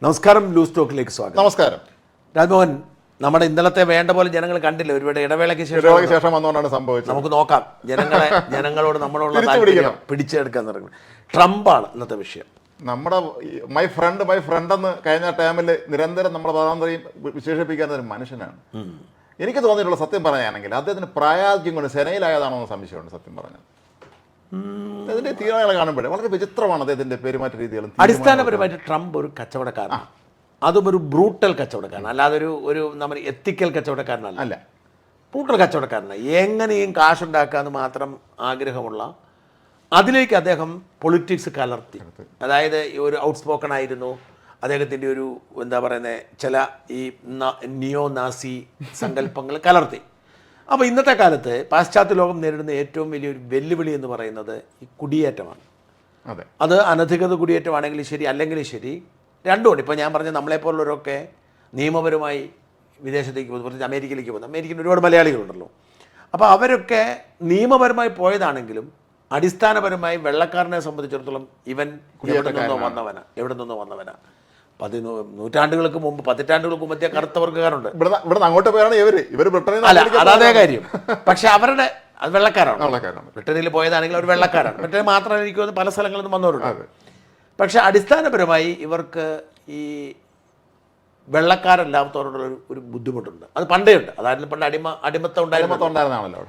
നമസ്കാരം, ലൂസ് ടോക്കിലേക്ക് സ്വാഗതം. നമസ്കാരം. രാജ്മോഹൻ, നമ്മുടെ ഇന്നലത്തെ വേണ്ട പോലെ ജനങ്ങൾ കണ്ടില്ല. ഒരുപാട് ഇടവേളയ്ക്ക് ശേഷം വന്നുകൊണ്ടാണ് സംഭവിച്ചത്. നമുക്ക് നോക്കാം ജനങ്ങളോട് നമ്മളോട് പിടിച്ചെടുക്കാൻ തുടങ്ങി. ട്രംപാണ് ഇന്നത്തെ വിഷയം. നമ്മുടെ മൈ ഫ്രണ്ട് എന്ന് കഴിഞ്ഞ ടൈമിൽ നിരന്തരം നമ്മുടെ പ്രധാനമന്ത്രിയും വിശേഷിപ്പിക്കുന്ന ഒരു മനുഷ്യനാണ്. എനിക്ക് തോന്നിയിട്ടുള്ള സത്യം പറയാനാണെങ്കിൽ അദ്ദേഹത്തിന് പ്രായാധിക്യം കൊണ്ട് സെനയിലായതാണോ എന്ന് സംശയമുണ്ട്. സത്യം പറഞ്ഞാൽ അതിന്റെ തീരുമാനങ്ങൾ കാണുമ്പോഴേ വളരെ വിചിത്രമാണ് അദ്ദേഹത്തിന്റെ പെരുമാറ്റ രീതികളും. അടിസ്ഥാനപരമായിട്ട് ട്രംപ് ഒരു കച്ചവടക്കാരനാണ്. അതും ഒരു ബ്രൂട്ടൽ കച്ചവടക്കാരൻ, അല്ലാതെ ഒരു നമ്മൾ എത്തിക്കൽ കച്ചവടക്കാരനല്ല. അല്ല, ബ്രൂട്ടൽ കച്ചവടക്കാരനാണ്. എങ്ങനെയും കാശുണ്ടാക്കാമെന്ന് മാത്രം ആഗ്രഹമുള്ള അതിലേക്ക് അദ്ദേഹം പൊളിറ്റിക്സ് കലർത്തി. അതായത് ഒരു ഔട്ട് സ്പോക്കൺ ആയിരുന്നു. അദ്ദേഹത്തിൻ്റെ ഒരു എന്താ പറയുന്നത്, ചില ഈ നിയോ നാസി സങ്കല്പങ്ങൾ കലർത്തി. അപ്പോൾ ഇന്നത്തെ കാലത്ത് പാശ്ചാത്യ ലോകം നേരിടുന്ന ഏറ്റവും വലിയൊരു വെല്ലുവിളി എന്ന് പറയുന്നത് ഈ കുടിയേറ്റമാണ്. അതെ, അത് അനധികൃത കുടിയേറ്റമാണെങ്കിലും ശരി, അല്ലെങ്കിലും ശരി, രണ്ടുമുണ്ട്. ഇപ്പോൾ ഞാൻ പറഞ്ഞ നമ്മളെപ്പോലുള്ളവരൊക്കെ നിയമപരമായി വിദേശത്തേക്ക് പോകുന്നു, പ്രത്യേകിച്ച് അമേരിക്കയിലേക്ക് പോകുന്നു. അമേരിക്കയിൽ ഒരുപാട് മലയാളികളുണ്ടല്ലോ. അപ്പോൾ അവരൊക്കെ നിയമപരമായി പോയതാണെങ്കിലും അടിസ്ഥാനപരമായി വെള്ളക്കാരനെ സംബന്ധിച്ചിടത്തോളം ഇവൻ എവിടെ നിന്നോ വന്നവനാ. നൂറ്റാണ്ടുകൾക്ക് മുമ്പ്, പതിറ്റാണ്ടുകൾക്ക് മുമ്പ് കറുത്ത വർഗ്ഗക്കാരുണ്ട്. അങ്ങോട്ട് പോയാണ് ഇവർ അല്ല, അതേ കാര്യം. പക്ഷെ അവരുടെ അത് വെള്ളക്കാരാണ്. ബ്രിട്ടനിൽ പോയതാണെങ്കിൽ അവർ വെള്ളക്കാരാണ്. ബ്രിട്ടനിൽ മാത്രമല്ല, എനിക്ക് തോന്നുന്നു പല സ്ഥലങ്ങളിൽ നിന്നും വന്നവരുണ്ട്. പക്ഷെ അടിസ്ഥാനപരമായി ഇവർക്ക് ഈ വെള്ളക്കാരല്ലാത്തവരോടുള്ള ഒരു ബുദ്ധിമുട്ടുണ്ട്. അത് പണ്ടേ ഉണ്ട്. അതായത് പണ്ട് അടിമത്തം ഉണ്ടായിരുന്നല്ലോ.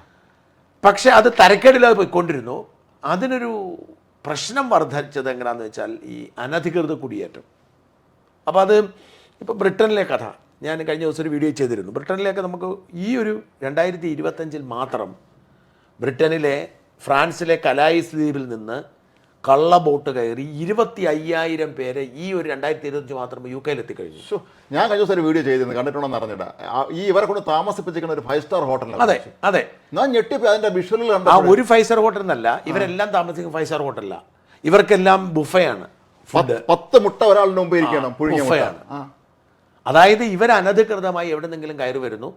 പക്ഷെ അത് തരക്കേടില്ലാതെ പോയിക്കൊണ്ടിരുന്നു. അതിനൊരു പ്രശ്നം വർദ്ധിച്ചത് എങ്ങനെയാണെന്ന് വെച്ചാൽ ഈ അനധികൃത കുടിയേറ്റം. അപ്പോൾ അത് ഇപ്പോൾ ബ്രിട്ടനിലെ കഥ ഞാൻ കഴിഞ്ഞ ദിവസം ഒരു വീഡിയോ ചെയ്തിരുന്നു. ബ്രിട്ടനിലേക്ക് നമുക്ക് ഈ ഒരു 2025 മാത്രം ബ്രിട്ടനിലെ ഫ്രാൻസിലെ കലായിസ് ദ്വീപിൽ നിന്ന് കള്ള ബോട്ട് കയറി 25,000 പേരെ ഈ ഒരു 2025 മാത്രം UK എത്തിക്കഴിഞ്ഞു. ഞാൻ കഴിഞ്ഞ ദിവസം ഒരു വീഡിയോ ചെയ്തിരുന്നു, കണ്ടിട്ടുണ്ടെന്ന് അറിഞ്ഞിട്ടാ. ഈ ഇവരെ കൊണ്ട് താമസിപ്പിച്ചിരിക്കുന്ന ഒരു 5 സ്റ്റാർ ഹോട്ടലാണ്. അതെ അതെ, ഞാൻ ഞെട്ടിപ്പോയി അതിന്റെ വിഷ്വലുകൾ കണ്ടു. ആ ഒരു 5 സ്റ്റാർ ഹോട്ടൽ എന്നല്ല, ഇവരെല്ലാം താമസിക്കുന്ന 5 സ്റ്റാർ ഹോട്ടലല്ല. ഇവർക്കെല്ലാം ബുഫയാണ്. 10 മുട്ട ഒരാളിന് മുമ്പ് ഇരിക്കണം, ബുഫയാണ്. അതായത് ഇവർ അനധികൃതമായി എവിടെന്നെങ്കിലും കയറി വരുന്നു.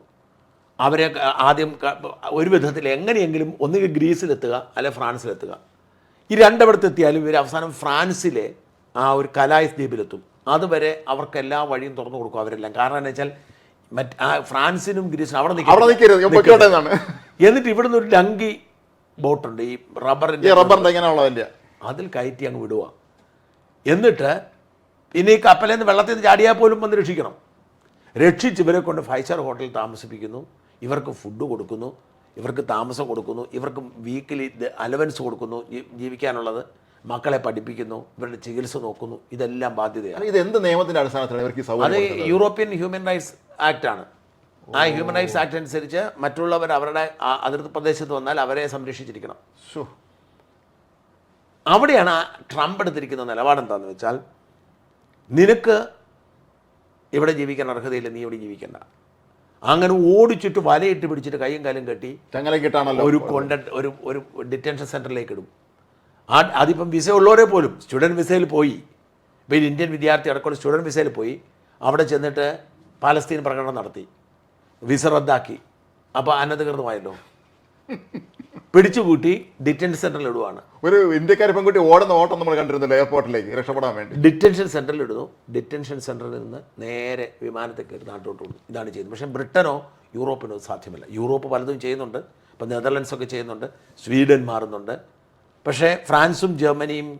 അവരെ ആദ്യം ഒരു വിധത്തിൽ എങ്ങനെയെങ്കിലും ഒന്നുകിൽ ഗ്രീസിലെത്തുക അല്ലെങ്കിൽ ഫ്രാൻസിലെത്തുക. ഈ രണ്ടിടത്തെത്തിയാലും ഇവർ അവസാനം ഫ്രാൻസിലെ ആ ഒരു കലായിസ് ദ്വീപിലെത്തും. അതുവരെ അവർക്ക് എല്ലാ വഴിയും തുറന്നു കൊടുക്കും അവരെല്ലാം. കാരണം എന്താ വെച്ചാൽ ഫ്രാൻസിനും ഗ്രീസിനും അവിടെ നിൽക്കരുത്. എന്നിട്ട് ഇവിടുന്ന് ഒരു ലങ്കി ബോട്ടുണ്ട്, ഈ റബ്ബറിൻ്റെ, അതിൽ കയറ്റി അങ്ങ് വിടുക. എന്നിട്ട് ഇനി ഈ കപ്പലിൽ നിന്ന് വെള്ളത്തിൽ നിന്ന് ചാടിയാൽ പോലും വന്ന് രക്ഷിക്കണം. രക്ഷിച്ച് ഇവരെ കൊണ്ട് 5 സ്റ്റാർ ഹോട്ടലിൽ താമസിപ്പിക്കുന്നു. ഇവർക്ക് ഫുഡ് കൊടുക്കുന്നു, ഇവർക്ക് താമസം കൊടുക്കുന്നു, ഇവർക്ക് വീക്കിലി അലവൻസ് കൊടുക്കുന്നു, ജീവിക്കാനുള്ളത്, മക്കളെ പഠിപ്പിക്കുന്നു, ഇവരുടെ ചികിത്സ നോക്കുന്നു. ഇതെല്ലാം ബാധ്യതയാണ്. ഇത് എന്ത് നിയമത്തിൻ്റെ അടിസ്ഥാനത്തിലാണ് ഇവർക്ക്? അത് യൂറോപ്യൻ ഹ്യൂമൻ റൈറ്റ്സ് ആക്റ്റാണ്. ആ ഹ്യൂമൻ റൈറ്റ്സ് ആക്ട് അനുസരിച്ച് മറ്റുള്ളവർ അവരുടെ അതിർത്തി പ്രദേശത്ത് വന്നാൽ അവരെ സംരക്ഷിച്ചിരിക്കണം. അവിടെയാണ് ട്രംപ് എടുത്തിരിക്കുന്ന നിലപാടെന്താണെന്ന് വെച്ചാൽ, നിനക്ക് ഇവിടെ ജീവിക്കാൻ അർഹതയില്ല, നീ ഇവിടെ ജീവിക്കണ്ട. അങ്ങനെ ഓടിച്ചിട്ട് വലയിട്ട് പിടിച്ചിട്ട് കൈയും കാലും കെട്ടി ഒരു ഡിറ്റൻഷൻ സെൻറ്ററിലേക്ക് ഇടും. അതിപ്പം വിസ ഉള്ളവരെ പോലും സ്റ്റുഡൻറ്റ് വിസയിൽ പോയി, ഇപ്പോൾ ഇന്ത്യൻ വിദ്യാർത്ഥി അടക്കം സ്റ്റുഡൻറ്റ് വിസയിൽ പോയി അവിടെ ചെന്നിട്ട് പാലസ്തീൻ പ്രകടനം നടത്തി, വിസ റദ്ദാക്കി. അപ്പോൾ അനധികൃതമായല്ലോ, പിടിച്ചുകൂട്ടി ഡിറ്റൻഷൻ സെൻറ്ററിൽ ഇടുവാണ്. ഒരു ഇന്ത്യക്കാരി പെൺകുട്ടി ഓടുന്ന ഓട്ടം നമ്മൾ കണ്ടിരുന്നല്ലോ എയർപോർട്ടിലേക്ക് രക്ഷപ്പെടാൻ വേണ്ടി. ഡിറ്റൻഷൻ സെൻറ്ററിൽ ഇടുന്നു. ഡിറ്റൻഷൻ സെൻറ്ററിൽ നിന്ന് നേരെ വിമാനത്തിൽ കയറി നാട്ടിലോട്ട് വിടുന്നു. ഇതാണ് ചെയ്യുന്നത്. പക്ഷേ ബ്രിട്ടനോ യൂറോപ്പിനോ സാധ്യമല്ല. യൂറോപ്പ് പലതും ചെയ്യുന്നുണ്ട്. ഇപ്പോൾ നെതർലൻഡ്സൊക്കെ ചെയ്യുന്നുണ്ട്, സ്വീഡൻ മാറുന്നുണ്ട്. പക്ഷേ ഫ്രാൻസും ജർമ്മനിയും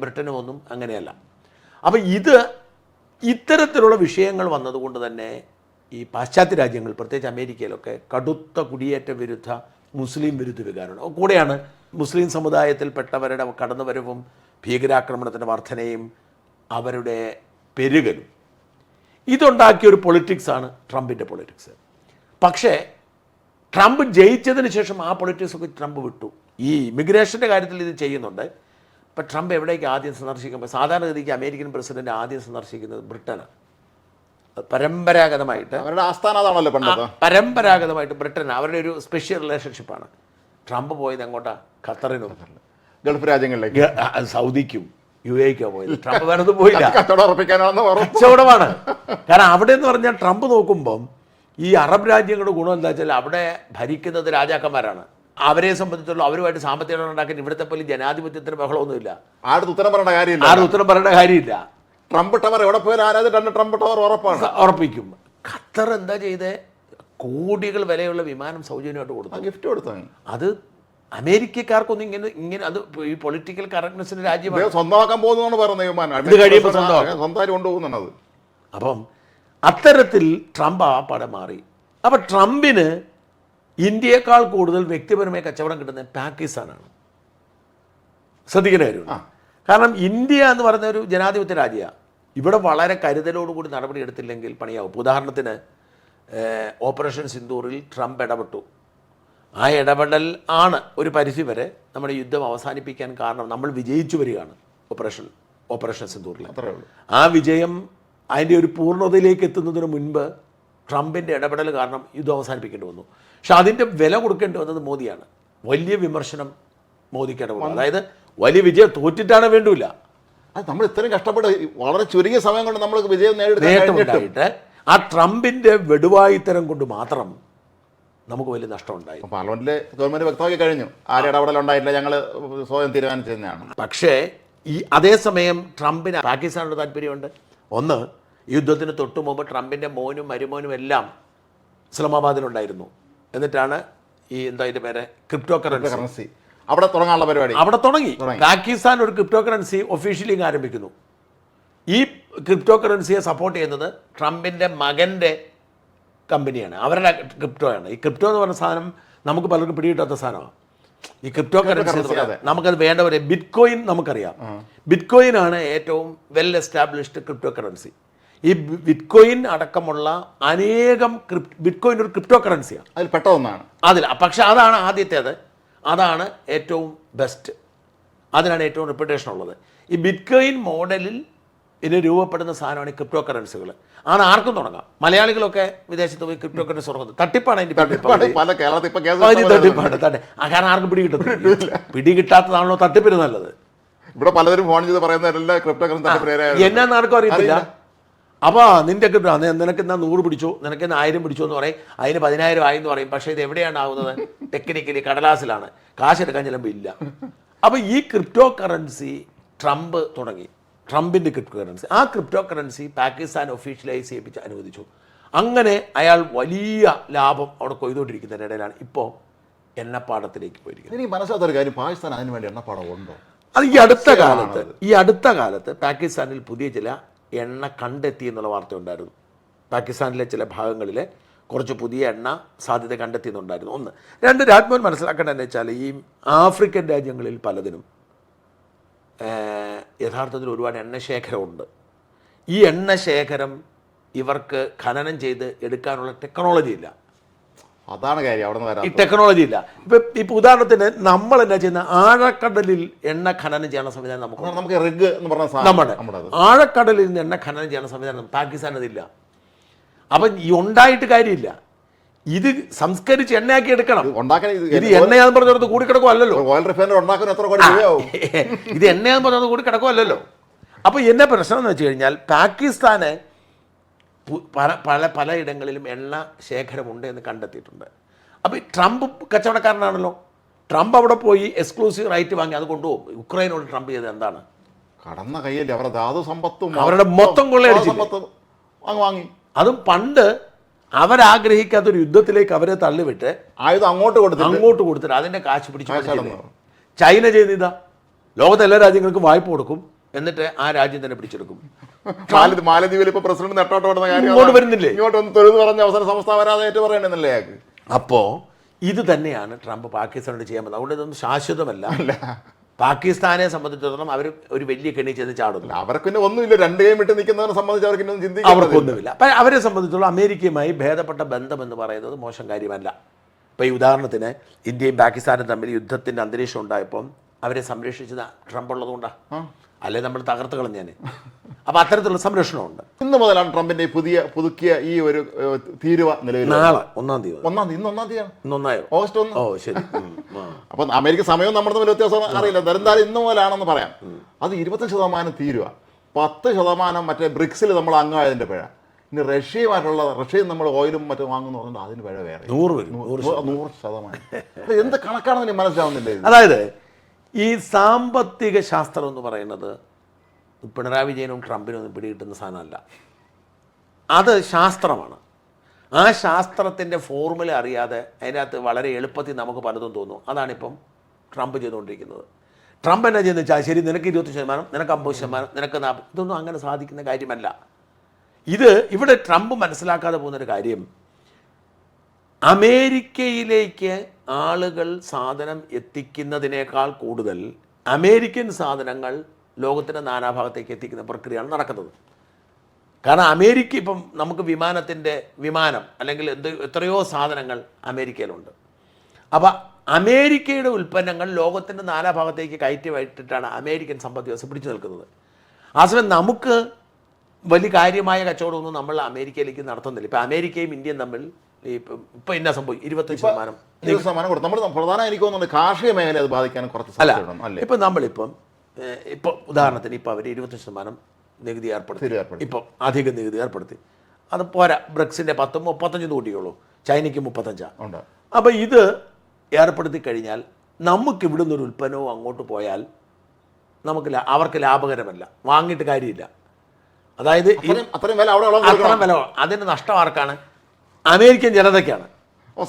ബ്രിട്ടനും ഒന്നും അങ്ങനെയല്ല. അപ്പോൾ ഇത്തരത്തിലുള്ള വിഷയങ്ങൾ വന്നതുകൊണ്ട് തന്നെ ഈ പാശ്ചാത്യ രാജ്യങ്ങൾ, പ്രത്യേകിച്ച് അമേരിക്കയിലൊക്കെ കടുത്ത കുടിയേറ്റ വിരുദ്ധ, മുസ്ലിം വിരുദ്ധ വികാരമാണ്. കൂടെയാണ് മുസ്ലിം സമുദായത്തിൽപ്പെട്ടവരുടെ കടന്നുവരവും ഭീകരാക്രമണത്തിൻ്റെ വർധനയും അവരുടെ പെരുകലും. ഇതുണ്ടാക്കിയൊരു പൊളിറ്റിക്സാണ് ട്രംപിൻ്റെ പൊളിറ്റിക്സ്. പക്ഷേ ട്രംപ് ജയിച്ചതിന് ശേഷം ആ പൊളിറ്റിക്സൊക്കെ ട്രംപ് വിട്ടു. ഈ ഇമിഗ്രേഷൻ്റെ കാര്യത്തിൽ ഇത് ചെയ്യുന്നുണ്ട്. ഇപ്പം ട്രംപ് എവിടേക്ക് ആദ്യം സന്ദർശിക്കുമ്പോൾ, സാധാരണഗതിക്ക് അമേരിക്കൻ പ്രസിഡന്റ് ആദ്യം സന്ദർശിക്കുന്നത് ബ്രിട്ടനാണ്. പരമ്പരാഗതമായിട്ട് അവരുടെ ആസ്ഥാനം അതാണല്ലോ പണ്ടത്തെ. പരമ്പരാഗതമായിട്ട് ബ്രിട്ടൻ അവരുടെ ഒരു സ്പെഷ്യൽ റിലേഷൻഷിപ്പാണ്. ട്രംപ് പോയത് എങ്ങോട്ടാ? ഖത്തറിനും ഗൾഫ് രാജ്യങ്ങളിലേക്ക്, സൗദിക്കും UAE പോയത്. ട്രംപ് വേറെ പോയില്ല, കച്ചവടമാണ്. കാരണം അവിടെ എന്ന് പറഞ്ഞാൽ ട്രംപ് നോക്കുമ്പം ഈ അറബ് രാജ്യങ്ങളുടെ ഗുണം എന്താ വെച്ചാൽ അവിടെ ഭരിക്കുന്നത് രാജാക്കന്മാരാണ്. അവരെ സംബന്ധിച്ചുള്ള അവരുമായിട്ട് സാമ്പത്തികം ഉണ്ടാക്കാൻ ഇവിടുത്തെ പോലെ ജനാധിപത്യത്തിന് ബഹളമൊന്നുമില്ല. ആരുടെ ഉത്തരം പറയേണ്ട കാര്യമില്ല. ട്രംപ് ടവർ എവിടെ പോയാലും ആരാധന 2 ട്രംപ് ടവർ ഉറപ്പാണ്. ഉറപ്പിക്കും. ഖത്തർ എന്താ ചെയ്തേ? കോടികൾ വിലയുള്ള വിമാനം സൗജന്യമായിട്ട് കൊടുത്തു, ഗിഫ്റ്റ് കൊടുത്തു. അത് അമേരിക്കക്കാർക്കൊന്നും ഇങ്ങനെ അത് ഈ പൊളിറ്റിക്കൽ കറക്റ്റ്നെസ്സിന്റെ രാജ്യമാണ്. സ്വന്തമാക്കാൻ പോകുന്നതാണ് പറയുന്നത് വിമാനം. ഇത് കഴിയുമ്പോൾ സ്വന്തമായിട്ട് കൊണ്ടുപോകുന്നത്. അപ്പം അത്തരത്തിൽ ട്രംപ് ആ പടം മാറി. അപ്പം ട്രംപിന് ഇന്ത്യയേക്കാൾ കൂടുതൽ വ്യക്തിപരമായ കച്ചവടം കിട്ടുന്നത് പാകിസ്ഥാനാണ്. ശ്രദ്ധിക്കുന്ന കാര്യമാണ്. കാരണം ഇന്ത്യ എന്ന് പറയുന്ന ഒരു ജനാധിപത്യ രാജ്യമാണ്. ഇവിടെ വളരെ കരുതലോടുകൂടി നടപടി എടുത്തില്ലെങ്കിൽ പണിയാവും. ഉദാഹരണത്തിന് ഓപ്പറേഷൻ സിന്ദൂറിൽ ട്രംപ് ഇടപെട്ടു. ആ ഇടപെടൽ ആണ് ഒരു പരിധി വരെ നമ്മുടെ യുദ്ധം അവസാനിപ്പിക്കാൻ കാരണം. നമ്മൾ വിജയിച്ചു വരികയാണ് ഓപ്പറേഷൻ സിന്ദൂറിൽ. ആ വിജയം അതിൻ്റെ ഒരു പൂർണ്ണതയിലേക്ക് എത്തുന്നതിന് മുൻപ് ട്രംപിൻ്റെ ഇടപെടൽ കാരണം യുദ്ധം അവസാനിപ്പിക്കേണ്ടി വന്നു. പക്ഷെ അതിൻ്റെ വില കൊടുക്കേണ്ടി വന്നത് മോദിയാണ്. വലിയ വിമർശനം മോദിക്ക് ഇടപെടും. അതായത് വലിയ വിജയം തോറ്റിട്ടാണ് വേണ്ടില്ല, അത് നമ്മൾ ഇത്രയും കഷ്ടപ്പെട്ട് വളരെ ചുരുങ്ങിയ സമയം കൊണ്ട് നമ്മൾ വിജയം നേട്ടമുണ്ടായിട്ട് ആ ട്രംപിൻ്റെ വെടുവായിത്തരം കൊണ്ട് മാത്രം നമുക്ക് വലിയ നഷ്ടം ഉണ്ടായി. പാർലമെന്റിലെ ഗവൺമെന്റ് വ്യക്തമാക്കി കഴിഞ്ഞു, ആരും ഇടപെടലുണ്ടായിട്ടില്ല, ഞങ്ങൾ സ്വയം തീരുമാനിച്ചതാണ്. പക്ഷേ അതേസമയം ട്രംപിന് പാകിസ്ഥാനോട് താല്പര്യമുണ്ട്. ഒന്ന്, യുദ്ധത്തിന് തൊട്ടു മുമ്പ് ട്രംപിൻ്റെ മോനും മരുമോനും എല്ലാം ഇസ്ലാമാബാദിലുണ്ടായിരുന്നു. എന്നിട്ടാണ് ഈ എന്താ ഇതിൻ്റെ പേര്, ക്രിപ്റ്റോ കറൻസി അവിടെ തുടങ്ങാനുള്ള പരിപാടി അവിടെ തുടങ്ങി. പാകിസ്ഥാൻ ഒരു ക്രിപ്റ്റോ കറൻസി ഒഫീഷ്യലി ആരംഭിക്കുന്നു. ഈ ക്രിപ്റ്റോ കറൻസിയെ സപ്പോർട്ട് ചെയ്യുന്നത് ട്രംപിൻ്റെ മകൻ്റെ കമ്പനിയാണ്, അവരുടെ ക്രിപ്റ്റോ ആണ്. ഈ ക്രിപ്റ്റോ എന്ന് പറഞ്ഞ സാധനം നമുക്ക് പലർക്കും പിടികിട്ടാത്ത സാധനമാണ്. ഈ ക്രിപ്റ്റോ കറൻസി നമുക്കത് വേണ്ടവരെ ബിറ്റ്കോയിൻ നമുക്കറിയാം. ബിറ്റ്കോയിൻ ആണ് ഏറ്റവും വെൽ എസ്റ്റാബ്ലിഷ്ഡ് ക്രിപ്റ്റോ കറൻസി. ഈ ബിറ്റ്കോയിൻ അടക്കമുള്ള അനേകം ബിറ്റ്കോയിൻ ഒരു ക്രിപ്റ്റോ കറൻസിയാണ്, അതിൽ പെട്ട ഒന്നാണ് അതിൽ. പക്ഷെ അതാണ് ആദ്യത്തേത്, അതാണ് ഏറ്റവും ബെസ്റ്റ്, അതിനാണ് ഏറ്റവും റെപ്യൂട്ടേഷൻ ഉള്ളത്. ഈ ബിറ്റ്കോയിൻ മോഡലിൽ ഇതിന് രൂപപ്പെടുന്ന സാധനമാണ് ഈ ക്രിപ്റ്റോ കറൻസികൾ. ആണ് ആർക്കും തുടങ്ങാം. മലയാളികളൊക്കെ വിദേശത്ത് പോയി ക്രിപ്റ്റോ കറൻസി തുടങ്ങുന്നത് തട്ടിപ്പാണ്. അതിൻ്റെ തട്ടിപ്പാണ്. കാരണം ആർക്കും പിടികിട്ടാത്തതാണല്ലോ തട്ടിപ്പിന് നല്ലത്. ഇവിടെ പലരും ഫോൺ ചെയ്ത് പറയുന്നവരെല്ലാം ക്രിപ്റ്റോ കറൻസി എന്നാന്ന് ആർക്കും അറിയത്തില്ല. അപ്പോൾ നിന്റെ ക്രിപ്റ്റോ നിനക്ക് എന്നാ 100 പിടിച്ചു, നിനക്ക് 1000 പിടിച്ചു എന്ന് പറയും, അതിന് 10,000 ആയി എന്ന് പറയും. പക്ഷേ ഇത് എവിടെയാണ് ആവുന്നത്? ടെക്നിക്കലി കടലാസിലാണ്, കാശെടുക്കാൻ ചിലപ്പോൾ ഇല്ല. അപ്പോൾ ഈ ക്രിപ്റ്റോ കറൻസി ട്രംപ് തുടങ്ങി, ട്രംപിൻ്റെ ക്രിപ്റ്റോ കറൻസി. ആ ക്രിപ്റ്റോ കറൻസി പാകിസ്ഥാൻ ഒഫീഷ്യലൈസ് ചെയ്യിപ്പിച്ച് അനുവദിച്ചു. അങ്ങനെ അയാൾ വലിയ ലാഭം അവിടെ കൊയ്തുകൊണ്ടിരിക്കുന്നതിനിടയിലാണ് ഇപ്പോൾ എണ്ണപ്പാടത്തിലേക്ക് പോയിരിക്കുന്നത്. എനിക്ക് മനസ്സിലാത്തൊരു കാര്യം, പാകിസ്ഥാൻ അതിന് വേണ്ടി എണ്ണപ്പാടം ഉണ്ടോ? അത് ഈ അടുത്ത കാലത്ത് പാകിസ്ഥാനിൽ പുതിയ ചില എണ്ണ കണ്ടെത്തി എന്നുള്ള വാർത്ത ഉണ്ടായിരുന്നു. പാകിസ്ഥാനിലെ ചില ഭാഗങ്ങളിൽ കുറച്ച് പുതിയ എണ്ണ സാധ്യത കണ്ടെത്തിയെന്നുണ്ടായിരുന്നു. ഒന്ന്. രണ്ട്, രാജ്മോഹൻ മനസ്സിലാക്കേണ്ടതെന്ന് വെച്ചാൽ ഈ ആഫ്രിക്കൻ രാജ്യങ്ങളിൽ പലതിനും യഥാർത്ഥത്തിൽ ഒരുപാട് എണ്ണശേഖരമുണ്ട്. ഈ എണ്ണശേഖരം ഇവർക്ക് ഖനനം ചെയ്ത് എടുക്കാനുള്ള ടെക്നോളജി ഇല്ല. അതാണ് കാര്യം, അവിടെ നിന്ന് ഈ ടെക്നോളജി ഇല്ല. ഇപ്പം ഉദാഹരണത്തിന് നമ്മൾ എന്നാ ചെയ്യുന്ന ആഴക്കടലിൽ എണ്ണ ഖനനം ചെയ്യുന്ന സംവിധാനം നമുക്ക് റിഗ് എന്ന് പറഞ്ഞ നമ്മുടെ ആഴക്കടലിൽ നിന്ന് എണ്ണ ഖനനം ചെയ്യുന്ന സംവിധാനം പാകിസ്ഥാൻ അതില്ല. അപ്പം ഈ ഉണ്ടായിട്ട് കാര്യമില്ല, ഇത് സംസ്കരിച്ച് എണ്ണയാക്കി എടുക്കണം. ഇത് എണ്ണയാന്ന് പറഞ്ഞത് കൂടി കിടക്കുമല്ലോ. ഇത് എണ്ണയാന്ന് പറഞ്ഞത് കൂടി കിടക്കുമല്ലോ. അപ്പോൾ എന്നെ പ്രശ്നം എന്ന് വെച്ച് കഴിഞ്ഞാൽ പാകിസ്ഥാന് പലയിടങ്ങളിലും എണ്ണ ശേഖരമുണ്ട് എന്ന് കണ്ടെത്തിയിട്ടുണ്ട്. അപ്പോൾ ട്രംപ് കച്ചവടക്കാരനാണല്ലോ. ട്രംപ് അവിടെ പോയി എക്സ്ക്ലൂസീവ് റൈറ്റ് വാങ്ങി അത് കൊണ്ടുപോകും. യുക്രൈനോട് ട്രംപ് ചെയ്ത് എന്താണ്? കടന്ന കയ്യല്ലേ, അവരുടെ ധാതു സമ്പത്തും അവരുടെ മൊത്തം കൊള്ളയടിച്ചു വാങ്ങി. അതും പണ്ട് അവരാഗ്രഹിക്കാത്തൊരു യുദ്ധത്തിലേക്ക് അവരെ തള്ളിവിട്ട് ആയുധം അങ്ങോട്ട് കൊടുത്തിട്ട് അതിൻ്റെ കാശ് പിടിച്ചു. ചൈന ചെയ്യുന്നതാ, ലോകത്തെ എല്ലാ രാജ്യങ്ങൾക്കും വായ്പ കൊടുക്കും, എന്നിട്ട് ആ രാജ്യം തന്നെ പിടിച്ചെടുക്കും. മാലദ്വീപിൽ ഇപ്പോൾ പ്രസിഡന്റ് നെട്ടോട്ട് ഇങ്ങോട്ട് വരുന്നില്ലേ, പറഞ്ഞ അവസരം സംസ്ഥാന വരാതെ പറയണമെന്നല്ലേ. അപ്പോൾ ഇത് തന്നെയാണ് ട്രംപ് പാകിസ്ഥാനോട് ചെയ്യാൻ പറ്റുന്നത്. അതുകൊണ്ട് ഇതൊന്നും ശാശ്വതമല്ല. പാകിസ്ഥാനെ സംബന്ധിച്ചിടത്തോളം അവർ ഒരു വലിയ കെണി ചെയ്ത് ചാടുന്നില്ല. അവർക്ക് പിന്നെ ഒന്നുമില്ല, 2 കൈ വിട്ട് നിൽക്കുന്നതിനെ സംബന്ധിച്ച് അവർക്കൊന്നുമില്ല. അപ്പം അവരെ സംബന്ധിച്ചിടത്തോളം അമേരിക്കയുമായി ഭേദപ്പെട്ട ബന്ധം എന്ന് പറയുന്നത് മോശം കാര്യമല്ല. ഇപ്പോൾ ഈ ഉദാഹരണത്തിന് ഇന്ത്യയും പാകിസ്ഥാനും തമ്മിൽ യുദ്ധത്തിൻ്റെ അന്തരീക്ഷം ഉണ്ടായപ്പം അവരെ സംരക്ഷിച്ചത് ട്രംപ് ഉള്ളതുകൊണ്ടാണ്, അല്ലെ നമ്മൾ തകർത്ത് കളഞ്ഞാൽ. അപ്പം അത്തരത്തിലുള്ള സംരക്ഷണമുണ്ട്. ഇന്ന് മുതലാണ് ട്രംപിന്റെ പുതുക്കിയ ഈ ഒരു തീരുവ നിലവിൽ. നാളെ 1-ാം തീയതി. ഇന്ന് 1-ാം തീയതിയാണ്, ഓഗസ്റ്റ് 1. ഓ ശരി. അപ്പം അമേരിക്ക സമയവും നമ്മുടെ തമ്മിൽ വ്യത്യാസം അറിയില്ല. എന്തായാലും ഇന്ന് മുതലാണെന്ന് പറയാം. അത് 25% തീരുവ, 10% മറ്റേ ബ്രിക്സിൽ നമ്മൾ അംഗമായതിന്റെ പിഴ. ഇനി റഷ്യയിൽ നമ്മൾ ഓയിലും മറ്റും വാങ്ങുന്നു പറഞ്ഞാൽ അതിന് പിഴ വേറെ 100%. എന്ത് കണക്കാണെന്ന് മനസ്സിലാവുന്നില്ല. അതായത് ഈ സാമ്പത്തിക ശാസ്ത്രം എന്ന് പറയുന്നത് പിണറായി വിജയനും ട്രംപിനൊന്നും പിടികിട്ടുന്ന സാധനമല്ല. അത് ശാസ്ത്രമാണ്. ആ ശാസ്ത്രത്തിൻ്റെ ഫോർമുല അറിയാതെ അതിനകത്ത് വളരെ എളുപ്പത്തിൽ നമുക്ക് പലതും തോന്നും. അതാണിപ്പം ട്രംപ് ചെയ്തുകൊണ്ടിരിക്കുന്നത്. ട്രംപ് എന്നാ ചെയ്യുന്നത് വെച്ചാൽ, ശരി നിനക്ക് 20%, നിനക്ക് 50%, നിനക്ക് 40%, ഇതൊന്നും അങ്ങനെ സാധിക്കുന്ന കാര്യമല്ല. ഇത് ഇവിടെ ട്രംപ് മനസ്സിലാക്കാതെ പോകുന്നൊരു കാര്യം, അമേരിക്കയിലേക്ക് ആളുകൾ സാധനം എത്തിക്കുന്നതിനേക്കാൾ കൂടുതൽ അമേരിക്കൻ സാധനങ്ങൾ ലോകത്തിൻ്റെ നാനാഭാഗത്തേക്ക് എത്തിക്കുന്ന പ്രക്രിയയാണ് നടക്കുന്നത്. കാരണം അമേരിക്ക ഇപ്പം നമുക്ക് വിമാനം അല്ലെങ്കിൽ എത്രയോ സാധനങ്ങൾ അമേരിക്കയിലുണ്ട്. അപ്പം അമേരിക്കയുടെ ഉൽപ്പന്നങ്ങൾ ലോകത്തിൻ്റെ നാനാഭാഗത്തേക്ക് കയറ്റിവിട്ടിട്ടാണ് അമേരിക്കൻ സമ്പദ് വ്യവസ്ഥ പിടിച്ചു നിൽക്കുന്നത്. ആ സമയം നമുക്ക് വലിയ കാര്യമായ കച്ചവടമൊന്നും നമ്മൾ അമേരിക്കയിലേക്ക് നടത്തുന്നില്ല. ഇപ്പം അമേരിക്കയും ഇന്ത്യയും തമ്മിൽ ഇപ്പം എന്നാ സംഭവിക്കും, 25% കൊടുക്കും. നമ്മൾ പ്രധാനം എനിക്ക് തോന്നുന്നുണ്ട് കാർഷിക മേഖല അത് ബാധിക്കാൻ കുറച്ച് അല്ല. ഇപ്പം നമ്മളിപ്പം ഇപ്പോൾ ഉദാഹരണത്തിന് ഇപ്പം അവർ 25% നികുതി ഏർപ്പെടുത്തി, ഇപ്പം അധിക നികുതി ഏർപ്പെടുത്തി. അത് പോരാ, ബ്രിക്സിൻ്റെ 10-35 കൂട്ടിയുള്ളൂ, ചൈനയ്ക്ക് 35. അപ്പോൾ ഇത് ഏർപ്പെടുത്തി കഴിഞ്ഞാൽ നമുക്ക് ഇവിടുന്ന് ഒരു ഉൽപ്പന്നവും അങ്ങോട്ട് പോയാൽ അവർക്ക് ലാഭകരമല്ല, വാങ്ങിയിട്ട് കാര്യമില്ല. അതായത് അത്രയും വില അതിൻ്റെ നഷ്ടം ആർക്കാണ്? അമേരിക്കൻ ജനതയ്ക്കാണ്. അവൻ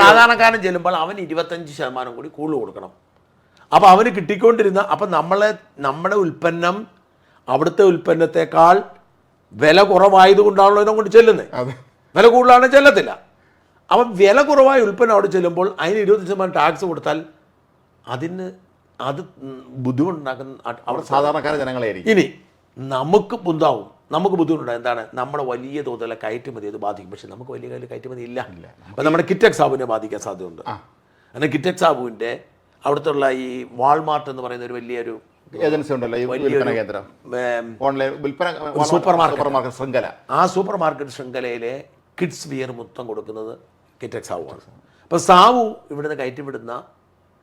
സാധാരണക്കാരൻ ചെല്ലുമ്പോൾ അവൻ 25% കൂടി കൂടുതൽ കൊടുക്കണം. അപ്പോൾ അവന് കിട്ടിക്കൊണ്ടിരുന്ന, അപ്പം നമ്മുടെ ഉൽപ്പന്നം അവിടുത്തെ ഉൽപ്പന്നത്തെക്കാൾ വില കുറവായതുകൊണ്ടാണല്ലോ ഇതങ്ങോട്ട് ചെല്ലുന്നത്. വില കൂടുതലാണെങ്കിൽ ചെല്ലത്തില്ല. അപ്പം വില കുറവായ ഉൽപ്പന്നം അവിടെ ചെല്ലുമ്പോൾ അതിന് 20% ടാക്സ് കൊടുത്താൽ അത് ബുദ്ധിമുട്ടുണ്ടാക്കുന്ന അവിടെ സാധാരണക്കാര ജനങ്ങളായിരിക്കും. ഇനി നമുക്ക് ബുദ്ധിമുട്ടുണ്ടാകും. എന്താണ്? നമ്മുടെ വലിയ തോതിലുള്ള കയറ്റുമതി അത് ബാധിക്കും. പക്ഷെ നമുക്ക് വലിയ കയറ്റുമതി ഇല്ല. അപ്പം നമ്മുടെ കിറ്റക്സ് സാബുവിനെ ബാധിക്കാൻ സാധ്യതയുണ്ട്. എന്നാൽ കിറ്റക്സ് സാബുവിൻ്റെ അവിടുത്തെ ഈ വാൾമാർട്ട് എന്ന് പറയുന്ന ഒരു വലിയൊരു ഏജൻസി ഉണ്ടല്ലോ, സൂപ്പർ മാർക്കറ്റ് ശൃംഖല. ആ സൂപ്പർ മാർക്കറ്റ് ശൃംഖലയിലെ കിഡ്സ് വിയർ മൊത്തം കൊടുക്കുന്നത് കിറ്റക്സ് സാബുവാണ്. അപ്പോൾ സാബു ഇവിടുന്ന് കയറ്റിവിടുന്ന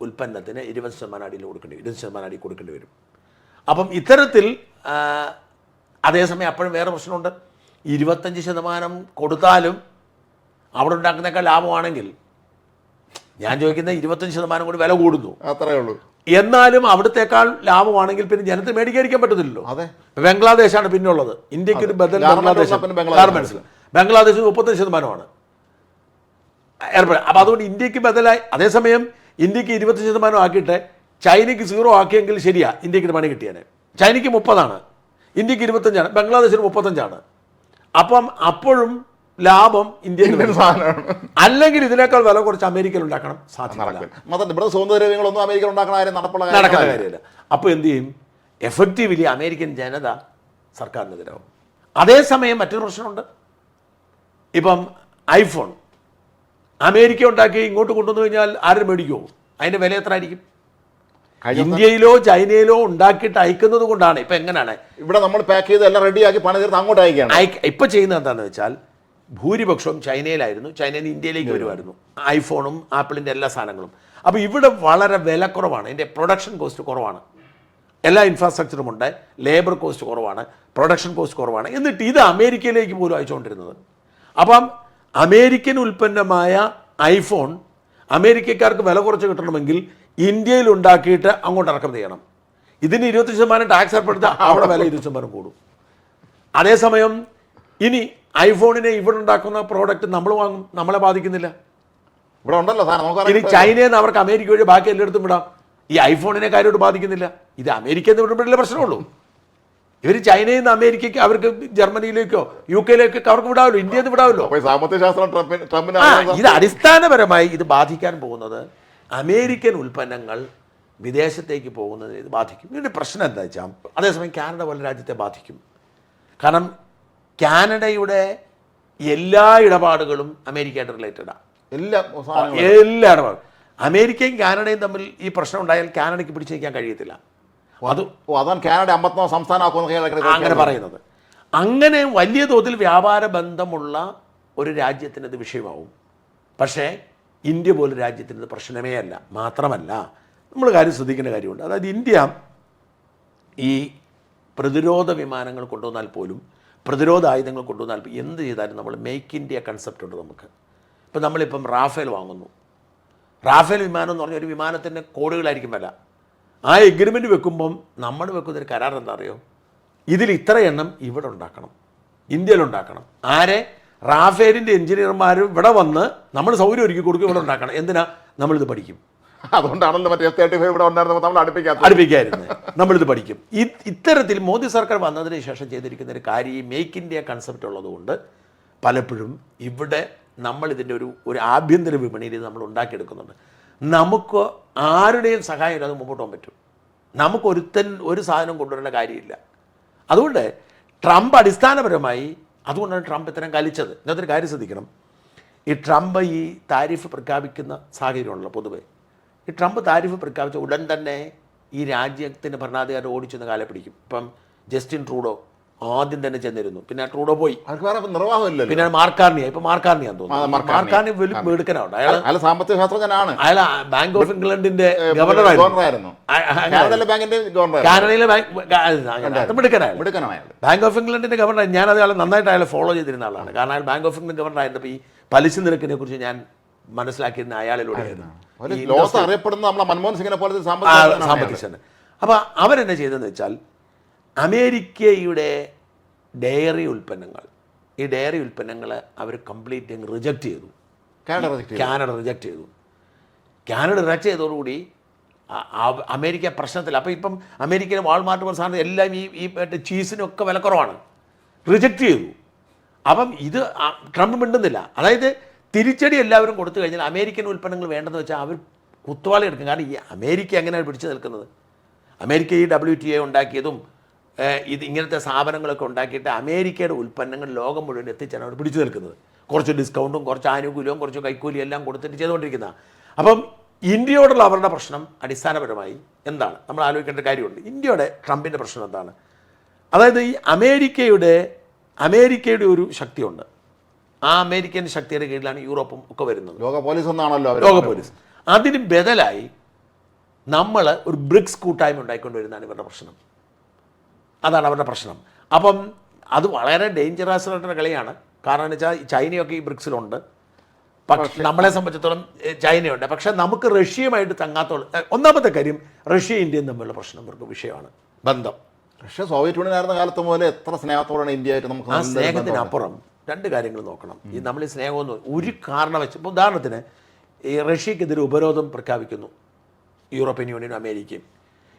ഉൽപ്പന്നത്തിന് 20% അടിയിൽ 20% അടി കൊടുക്കേണ്ടി വരും. അപ്പം ഇത്തരത്തിൽ അതേസമയം അപ്പോഴും വേറെ പ്രശ്നമുണ്ട്. 25% കൊടുത്താലും അവിടെ ഉണ്ടാക്കുന്നേക്കാൾ ലാഭമാണെങ്കിൽ, ഞാൻ ചോദിക്കുന്നത് 25% കൂടി വില കൂടുന്നു, അത്രേ ഉള്ളൂ. എന്നാലും അവിടത്തേക്കാൾ ലാഭമാണെങ്കിൽ പിന്നെ ജനത്തിന് മേടിക്കാതിരിക്കാൻ പറ്റത്തില്ലല്ലോ. ബംഗ്ലാദേശാണ് പിന്നുള്ളത്. ഇന്ത്യക്ക് ഒരു ബദൽ ബംഗ്ലാദേശ് 35% ഏർപ്പെടുക. അപ്പം അതുകൊണ്ട് ഇന്ത്യക്ക് ബദലായി, അതേസമയം ഇന്ത്യക്ക് 25% ആക്കിയിട്ട് ചൈനയ്ക്ക് 0 ആക്കിയെങ്കിൽ ശരിയാ, ഇന്ത്യക്ക് പണി കിട്ടിയാൽ. ചൈനയ്ക്ക് 30%, ഇന്ത്യക്ക് 25%, ബംഗ്ലാദേശിന് 35%. അപ്പം അപ്പോഴും ലാഭം ഇന്ത്യൻ സാധനമാണ്. അല്ലെങ്കിൽ ഇതിനേക്കാൾ വില കുറച്ച് അമേരിക്കയിൽ ഉണ്ടാക്കണം, സൗന്ദര്യങ്ങളൊന്നും അമേരിക്കയിൽ നടക്കുന്ന കാര്യമില്ല. അപ്പോൾ എന്ത് ചെയ്യും? എഫക്റ്റീവ്ലി അമേരിക്കൻ ജനത സർക്കാരിനെതിരാവും. അതേസമയം മറ്റൊരു പ്രശ്നമുണ്ട്. ഇപ്പം ഐഫോൺ അമേരിക്ക ഉണ്ടാക്കി ഇങ്ങോട്ട് കൊണ്ടുവന്നു കഴിഞ്ഞാൽ ആരും മേടിക്കുമോ? അതിൻ്റെ വില എത്ര ആയിരിക്കും? ഇന്ത്യയിലോ ചൈനയിലോ ഉണ്ടാക്കിയിട്ട് അയക്കുന്നത് കൊണ്ടാണ്. ഇപ്പം എങ്ങനെയാണ് ഇവിടെ നമ്മൾ പാക്ക് ചെയ്ത് എല്ലാം റെഡിയാക്കി പണി തീർത്ത് അങ്ങോട്ട് അയക്കുകയാണ്. ഇപ്പം ചെയ്യുന്നത് എന്താണെന്ന് വെച്ചാൽ, ഭൂരിപക്ഷവും ചൈനയിലായിരുന്നു, ചൈനയിൽ നിന്ന് ഇന്ത്യയിലേക്ക് വരുമായിരുന്നു ഐഫോണും ആപ്പിളിൻ്റെ എല്ലാ സാധനങ്ങളും. അപ്പോൾ ഇവിടെ വളരെ വില കുറവാണ്, ഇതിൻ്റെ പ്രൊഡക്ഷൻ കോസ്റ്റ് കുറവാണ്, എല്ലാ ഇൻഫ്രാസ്ട്രക്ചറും ഉണ്ട്, ലേബർ കോസ്റ്റ് കുറവാണ്, പ്രൊഡക്ഷൻ കോസ്റ്റ് കുറവാണ്. എന്നിട്ട് ഇത് അമേരിക്കയിലേക്ക് പോലും അയച്ചുകൊണ്ടിരുന്നത്. അപ്പം അമേരിക്കൻ ഉൽപ്പന്നമായ ഐഫോൺ അമേരിക്കക്കാർക്ക് വില കുറച്ച് കിട്ടണമെങ്കിൽ ഇന്ത്യയിൽ ഉണ്ടാക്കിയിട്ട് അങ്ങോട്ട് ഇറക്കുമതി ചെയ്യണം. ഇതിന് 20% ടാക്സ് ഏർപ്പെടുത്താൽ അവിടെ വില 20% കൂടും. അതേസമയം ഇനി ഐഫോണിനെ ഇവിടെ ഉണ്ടാക്കുന്ന പ്രോഡക്റ്റ് നമ്മൾ വാങ്ങും, നമ്മളെ ബാധിക്കുന്നില്ല. ഇവിടെ ഉണ്ടല്ലോ. ഇനി ചൈനയിൽ നിന്ന് അവർക്ക് അമേരിക്ക വഴി ബാക്കി എല്ലായിടത്തും വിടാം, ഈ ഐഫോണിനെ കാര്യമായിട്ട് ബാധിക്കുന്നില്ല. ഇത് അമേരിക്കയിൽ നിന്ന് വിടുമ്പോഴല്ലേ പ്രശ്നമുള്ളൂ. ഇവർ ചൈനയിൽ നിന്ന് അമേരിക്കയ്ക്ക്, അവർക്ക് ജർമ്മനിയിലേക്കോ UK-ലേക്കോ അവർക്ക് വിടാമല്ലോ, ഇന്ത്യയിൽ നിന്ന് വിടാമല്ലോ. ഇത് അടിസ്ഥാനപരമായി ഇത് ബാധിക്കാൻ പോകുന്നത് അമേരിക്കൻ ഉൽപ്പന്നങ്ങൾ വിദേശത്തേക്ക് പോകുന്നതിന് ഇത് ബാധിക്കും. ഇതിൻ്റെ പ്രശ്നം എന്താ വെച്ചാൽ, അതേസമയം കാനഡ പോലെ രാജ്യത്തെ ബാധിക്കും. കാരണം കാനഡയുടെ എല്ലാ ഇടപാടുകളും അമേരിക്കയായിട്ട് റിലേറ്റഡാണ്. എല്ലാ ഇടപാടും അമേരിക്കയും കാനഡയും തമ്മിൽ ഈ പ്രശ്നം ഉണ്ടായാൽ കാനഡയ്ക്ക് പിടിച്ചു നിൽക്കാൻ കഴിയത്തില്ല. അതാണ് കാനഡ 54 സംസ്ഥാനമാക്കുന്നത് അങ്ങനെ പറയുന്നത്. അങ്ങനെ വലിയ തോതിൽ വ്യാപാര ബന്ധമുള്ള ഒരു രാജ്യത്തിന് ഇത് വിഷയമാവും. പക്ഷേ ഇന്ത്യ പോലും രാജ്യത്തിന് ഇത് പ്രശ്നമേ അല്ല. മാത്രമല്ല, നമ്മൾ കാര്യം ശ്രദ്ധിക്കേണ്ട കാര്യമുണ്ട്. അതായത് ഇന്ത്യ ഈ പ്രതിരോധ വിമാനങ്ങൾ കൊണ്ടുവന്നാൽ പോലും, പ്രതിരോധ ആയുധങ്ങൾ കൊണ്ടുവന്നാൽ എന്ത് ചെയ്താലും നമ്മൾ മേക്ക് ഇന്ത്യ കൺസെപ്റ്റ് ഉണ്ട് നമുക്ക്. ഇപ്പം നമ്മളിപ്പം റാഫേൽ വാങ്ങുന്നു. റാഫേൽ വിമാനം എന്ന് പറഞ്ഞാൽ ഒരു വിമാനത്തിൻ്റെ കോടികളായിരിക്കും വില. ആ എഗ്രിമെൻ്റ് വെക്കുമ്പം നമ്മൾ വെക്കുന്നൊരു കരാർ എന്താ അറിയോ, ഇതിൽ ഇത്ര എണ്ണം ഇവിടെ ഉണ്ടാക്കണം, ഇന്ത്യയിലുണ്ടാക്കണം. ആരെ? റാഫേലിൻ്റെ എഞ്ചിനീയർമാർ ഇവിടെ വന്ന് നമ്മൾ സൗകര്യം ഒരുക്കി കൊടുക്കും, ഇവിടെ ഉണ്ടാക്കണം. എന്തിനാ? നമ്മളിത് പഠിക്കും. അതുകൊണ്ടാണല്ലോ മറ്റേ F-35 ഇവിടെ ഉണ്ടായിരുന്നപ്പോൾ നമ്മൾ അടുപ്പിക്കായിരുന്നു. നമ്മളിത് പഠിക്കും. ഇത്തരത്തിൽ മോദി സർക്കാർ വന്നതിന് ശേഷം ചെയ്തിരിക്കുന്ന ഒരു കാര്യം, ഈ മേക്ക് ഇന്ത്യ കൺസെപ്റ്റ് ഉള്ളതുകൊണ്ട് പലപ്പോഴും ഇവിടെ നമ്മൾ ഇതിൻ്റെ ഒരു ആഭ്യന്തര വിപണിയിൽ നമ്മൾ ഉണ്ടാക്കിയെടുക്കുന്നുണ്ട്. നമുക്ക് ആരുടെയും സഹായം ഇല്ലാതെ മുമ്പോട്ട് പോകാൻ പറ്റും. നമുക്ക് ഒരു സാധനം കൊണ്ടുവരേണ്ട കാര്യമില്ല. അതുകൊണ്ട് ട്രംപ് അടിസ്ഥാനപരമായി അതുകൊണ്ടാണ് ട്രംപ് ഇത്തരം കലിച്ചത്. ഇന്നത്തെ ഒരു കാര്യം ശ്രദ്ധിക്കണം. ഈ ട്രംപ് ഈ താരിഫ് പ്രഖ്യാപിക്കുന്ന സാഹചര്യമാണല്ലോ പൊതുവെ. ഈ ട്രംപ് താരിഫ് പ്രഖ്യാപിച്ച ഉടൻ തന്നെ ഈ രാജ്യത്തിൻ്റെ ഭരണാധികാരി ഓടിച്ചെന്ന് കാലം പിടിക്കും. ഇപ്പം ജസ്റ്റിൻ ട്രൂഡോ ആദ്യം തന്നെ ചെന്നിരുന്നു, പിന്നെ ട്രൂഡോ പോയി, നിർവാഹമില്ല. പിന്നെ മാർക്കാർണിയ, ഇപ്പൊ മാർക്കാർണിയാന്ന് തോന്നുന്നു. മാർക്കാർണി മെടുക്കനാണ്. അയാൾ സാമ്പത്തിക ശാസ്ത്രജ്ഞനാണ്. അയാൾ ബാങ്ക് ഓഫ് ഇംഗ്ലണ്ടിന്റെ ഗവർണറായിരുന്നു. കാനഡയിലെ മിടുക്കനാണ്. ബാങ്ക് ഓഫ് ഇംഗ്ലണ്ടിന്റെ ഗവർണർ. ഞാനത് അയാൾ നന്നായിട്ട് അയാളെ ഫോളോ ചെയ്തിരുന്ന ആളാണ്. കാരണം അയാൾ ബാങ്ക് ഓഫ് ഇംഗ്ലണ്ട് ഗവർണർ ആയിരുന്നപ്പോൾ ഈ പലിശ നിരക്കിനെ കുറിച്ച് ഞാൻ മനസ്സിലാക്കിയിരുന്ന അയാളിലൂടെയായിരുന്നു. അറിയപ്പെടുന്ന നമ്മളെ മൻമോഹൻ സിംഗിനെ പോലെ സാമ്പത്തിക. അപ്പൊ അവരെന്നെ ചെയ്തതെന്ന് വെച്ചാൽ അമേരിക്കയുടെ ഡയറി ഉൽപ്പന്നങ്ങൾ, ഈ ഡയറി ഉൽപ്പന്നങ്ങൾ അവർ കംപ്ലീറ്റ് അങ്ങ് റിജക്റ്റ് ചെയ്തു. കാനഡ റിജക്റ്റ് ചെയ്തു. കാനഡ റിജക്റ്റ് ചെയ്തതോടുകൂടി അമേരിക്ക പ്രശ്നത്തിൽ. അപ്പോൾ ഇപ്പം അമേരിക്കയിലെ വാൾമാർട്ട് പോലെ സാധനം എല്ലാം ഈ ചീസിനൊക്കെ വിലക്കുറവാണ്. റിജക്റ്റ് ചെയ്തു. അപ്പം ഇത് ട്രംപ് മിണ്ടുന്നില്ല. അതായത് തിരിച്ചടി എല്ലാവരും കൊടുത്തു കഴിഞ്ഞാൽ അമേരിക്കൻ ഉൽപ്പന്നങ്ങൾ വേണ്ടെന്ന് വെച്ചാൽ അവർ കുത്തുവാളി എടുക്കും. കാരണം ഈ അമേരിക്ക എങ്ങനെയാണ് പിടിച്ചു നിൽക്കുന്നത്? അമേരിക്ക ഈ WTA ഉണ്ടാക്കിയതും ഇങ്ങനത്തെ സ്ഥാപനങ്ങളൊക്കെ ഉണ്ടാക്കിയിട്ട് അമേരിക്കയുടെ ഉൽപ്പന്നങ്ങൾ ലോകം മുഴുവൻ എത്തിച്ചാണ് അവർ പിടിച്ചു നിൽക്കുന്നത്. കുറച്ച് ഡിസ്കൗണ്ടും കുറച്ച് ആനുകൂല്യവും കുറച്ച് കൈക്കൂലിയും എല്ലാം കൊടുത്തിട്ട് ചെയ്തുകൊണ്ടിരിക്കുന്ന. അപ്പം ഇന്ത്യയോടുള്ള അവരുടെ പ്രശ്നം അടിസ്ഥാനപരമായി എന്താണ് നമ്മൾ ആലോചിക്കേണ്ട കാര്യമുണ്ട്. ഇന്ത്യയുടെ ട്രംപിൻ്റെ പ്രശ്നം എന്താണ്? അതായത് ഈ അമേരിക്കയുടെ ഒരു ശക്തിയുണ്ട്. ആ അമേരിക്കൻ ശക്തിയുടെ കീഴിലാണ് യൂറോപ്പും ഒക്കെ വരുന്നത്. ലോക പോലീസ് ഒന്നാണല്ലോ. ലോക പോലീസ്. അതിന് ബദലായി നമ്മൾ ഒരു ബ്രിക്സ് കൂട്ടായ്മ ഉണ്ടായിക്കൊണ്ട് വരുന്നതാണ് ഇവരുടെ പ്രശ്നം. അതാണ് അവരുടെ പ്രശ്നം. അപ്പം അത് വളരെ ഡേഞ്ചറസ് ആയിട്ടുള്ള കളിയാണ്. കാരണം എന്ന് വെച്ചാൽ ചൈനയൊക്കെ ഈ ബ്രിക്സിലുണ്ട്. പക്ഷേ നമ്മളെ സംബന്ധിച്ചിടത്തോളം ചൈനയുണ്ട്. പക്ഷേ നമുക്ക് റഷ്യയുമായിട്ട് തങ്ങാത്തോളം. ഒന്നാമത്തെ കാര്യം, റഷ്യ ഇന്ത്യയും തമ്മിലുള്ള പ്രശ്നം ഇവർക്ക് വിഷയമാണ്, ബന്ധം. റഷ്യ സോവിയറ്റ് യൂണിയൻ ആയിരുന്ന കാലത്ത് മുതലേ എത്ര സ്നേഹത്തോടാണ് ഇന്ത്യ ആയിട്ട് നമുക്ക്. ആ സ്നേഹത്തിനപ്പുറം രണ്ട് കാര്യങ്ങൾ നോക്കണം. ഈ നമ്മൾ ഈ സ്നേഹമൊന്നും ഒരു കാരണം വെച്ച്, ഇപ്പോൾ ഉദാഹരണത്തിന് ഈ റഷ്യക്കെതിരെ ഉപരോധം പ്രഖ്യാപിക്കുന്നു യൂറോപ്യൻ യൂണിയനും അമേരിക്കയും.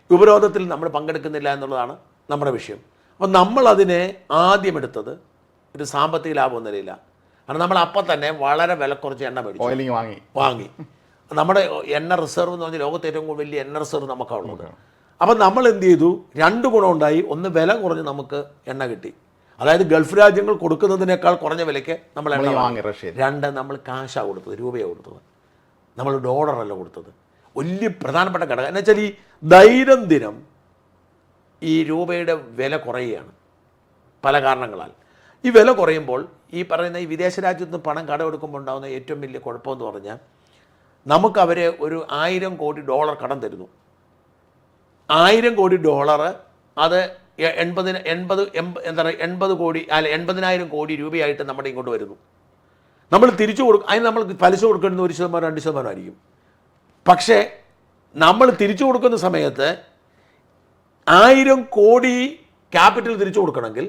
ഉപരോധത്തിൽ നമ്മൾ പങ്കെടുക്കുന്നില്ല എന്നുള്ളതാണ് നമ്മുടെ വിഷയം. അപ്പോൾ നമ്മളതിനെ ആദ്യം എടുത്തത് ഒരു സാമ്പത്തിക ലാഭം എന്ന നിലയിലാണ്. കാരണം നമ്മൾ അപ്പം തന്നെ വളരെ വില കുറച്ച് എണ്ണ മേടിച്ചു വാങ്ങി. നമ്മുടെ എണ്ണ റിസർവ് എന്ന് പറഞ്ഞാൽ ലോകത്തെ ഏറ്റവും കൂടുതൽ വലിയ എണ്ണ റിസർവ് നമുക്കുള്ളത്. അപ്പം നമ്മൾ എന്ത് ചെയ്തു? രണ്ട് ഗുണമുണ്ടായി. ഒന്ന്, വില കുറഞ്ഞ് നമുക്ക് എണ്ണ കിട്ടി. അതായത് ഗൾഫ് രാജ്യങ്ങൾ കൊടുക്കുന്നതിനേക്കാൾ കുറഞ്ഞ വിലയ്ക്ക് നമ്മൾ എണ്ണ വാങ്ങി. രണ്ട്, നമ്മൾ കാശാണ് കൊടുത്തത്, രൂപയാണ് കൊടുത്തത്, നമ്മൾ ഡോളറല്ല കൊടുത്തത്. വലിയ പ്രധാനപ്പെട്ട ഘടകം എന്ന് വെച്ചാൽ ഈ ദൈനംദിനം ഈ രൂപയുടെ വില കുറയുകയാണ് പല കാരണങ്ങളാൽ. ഈ വില കുറയുമ്പോൾ ഈ പറയുന്ന ഈ വിദേശ രാജ്യത്ത് നിന്ന് പണം കടമെടുക്കുമ്പോൾ ഉണ്ടാകുന്ന ഏറ്റവും വലിയ കുഴപ്പമെന്ന് പറഞ്ഞാൽ നമുക്ക് അവരെ ഒരു $1000 കോടി കടം തരുന്നു. $1000 കോടി അത് 80,000 കോടി രൂപയായിട്ട് നമ്മുടെ ഇങ്ങോട്ട് വരുന്നു. നമ്മൾ തിരിച്ചു കൊടുക്കും. അതിന് നമ്മൾ പലിശ കൊടുക്കുന്നത് 1%, 2% ആയിരിക്കും. പക്ഷേ നമ്മൾ തിരിച്ചു കൊടുക്കുന്ന സമയത്ത് 1000 കോടി ക്യാപിറ്റൽ തിരിച്ചു കൊടുക്കണമെങ്കിൽ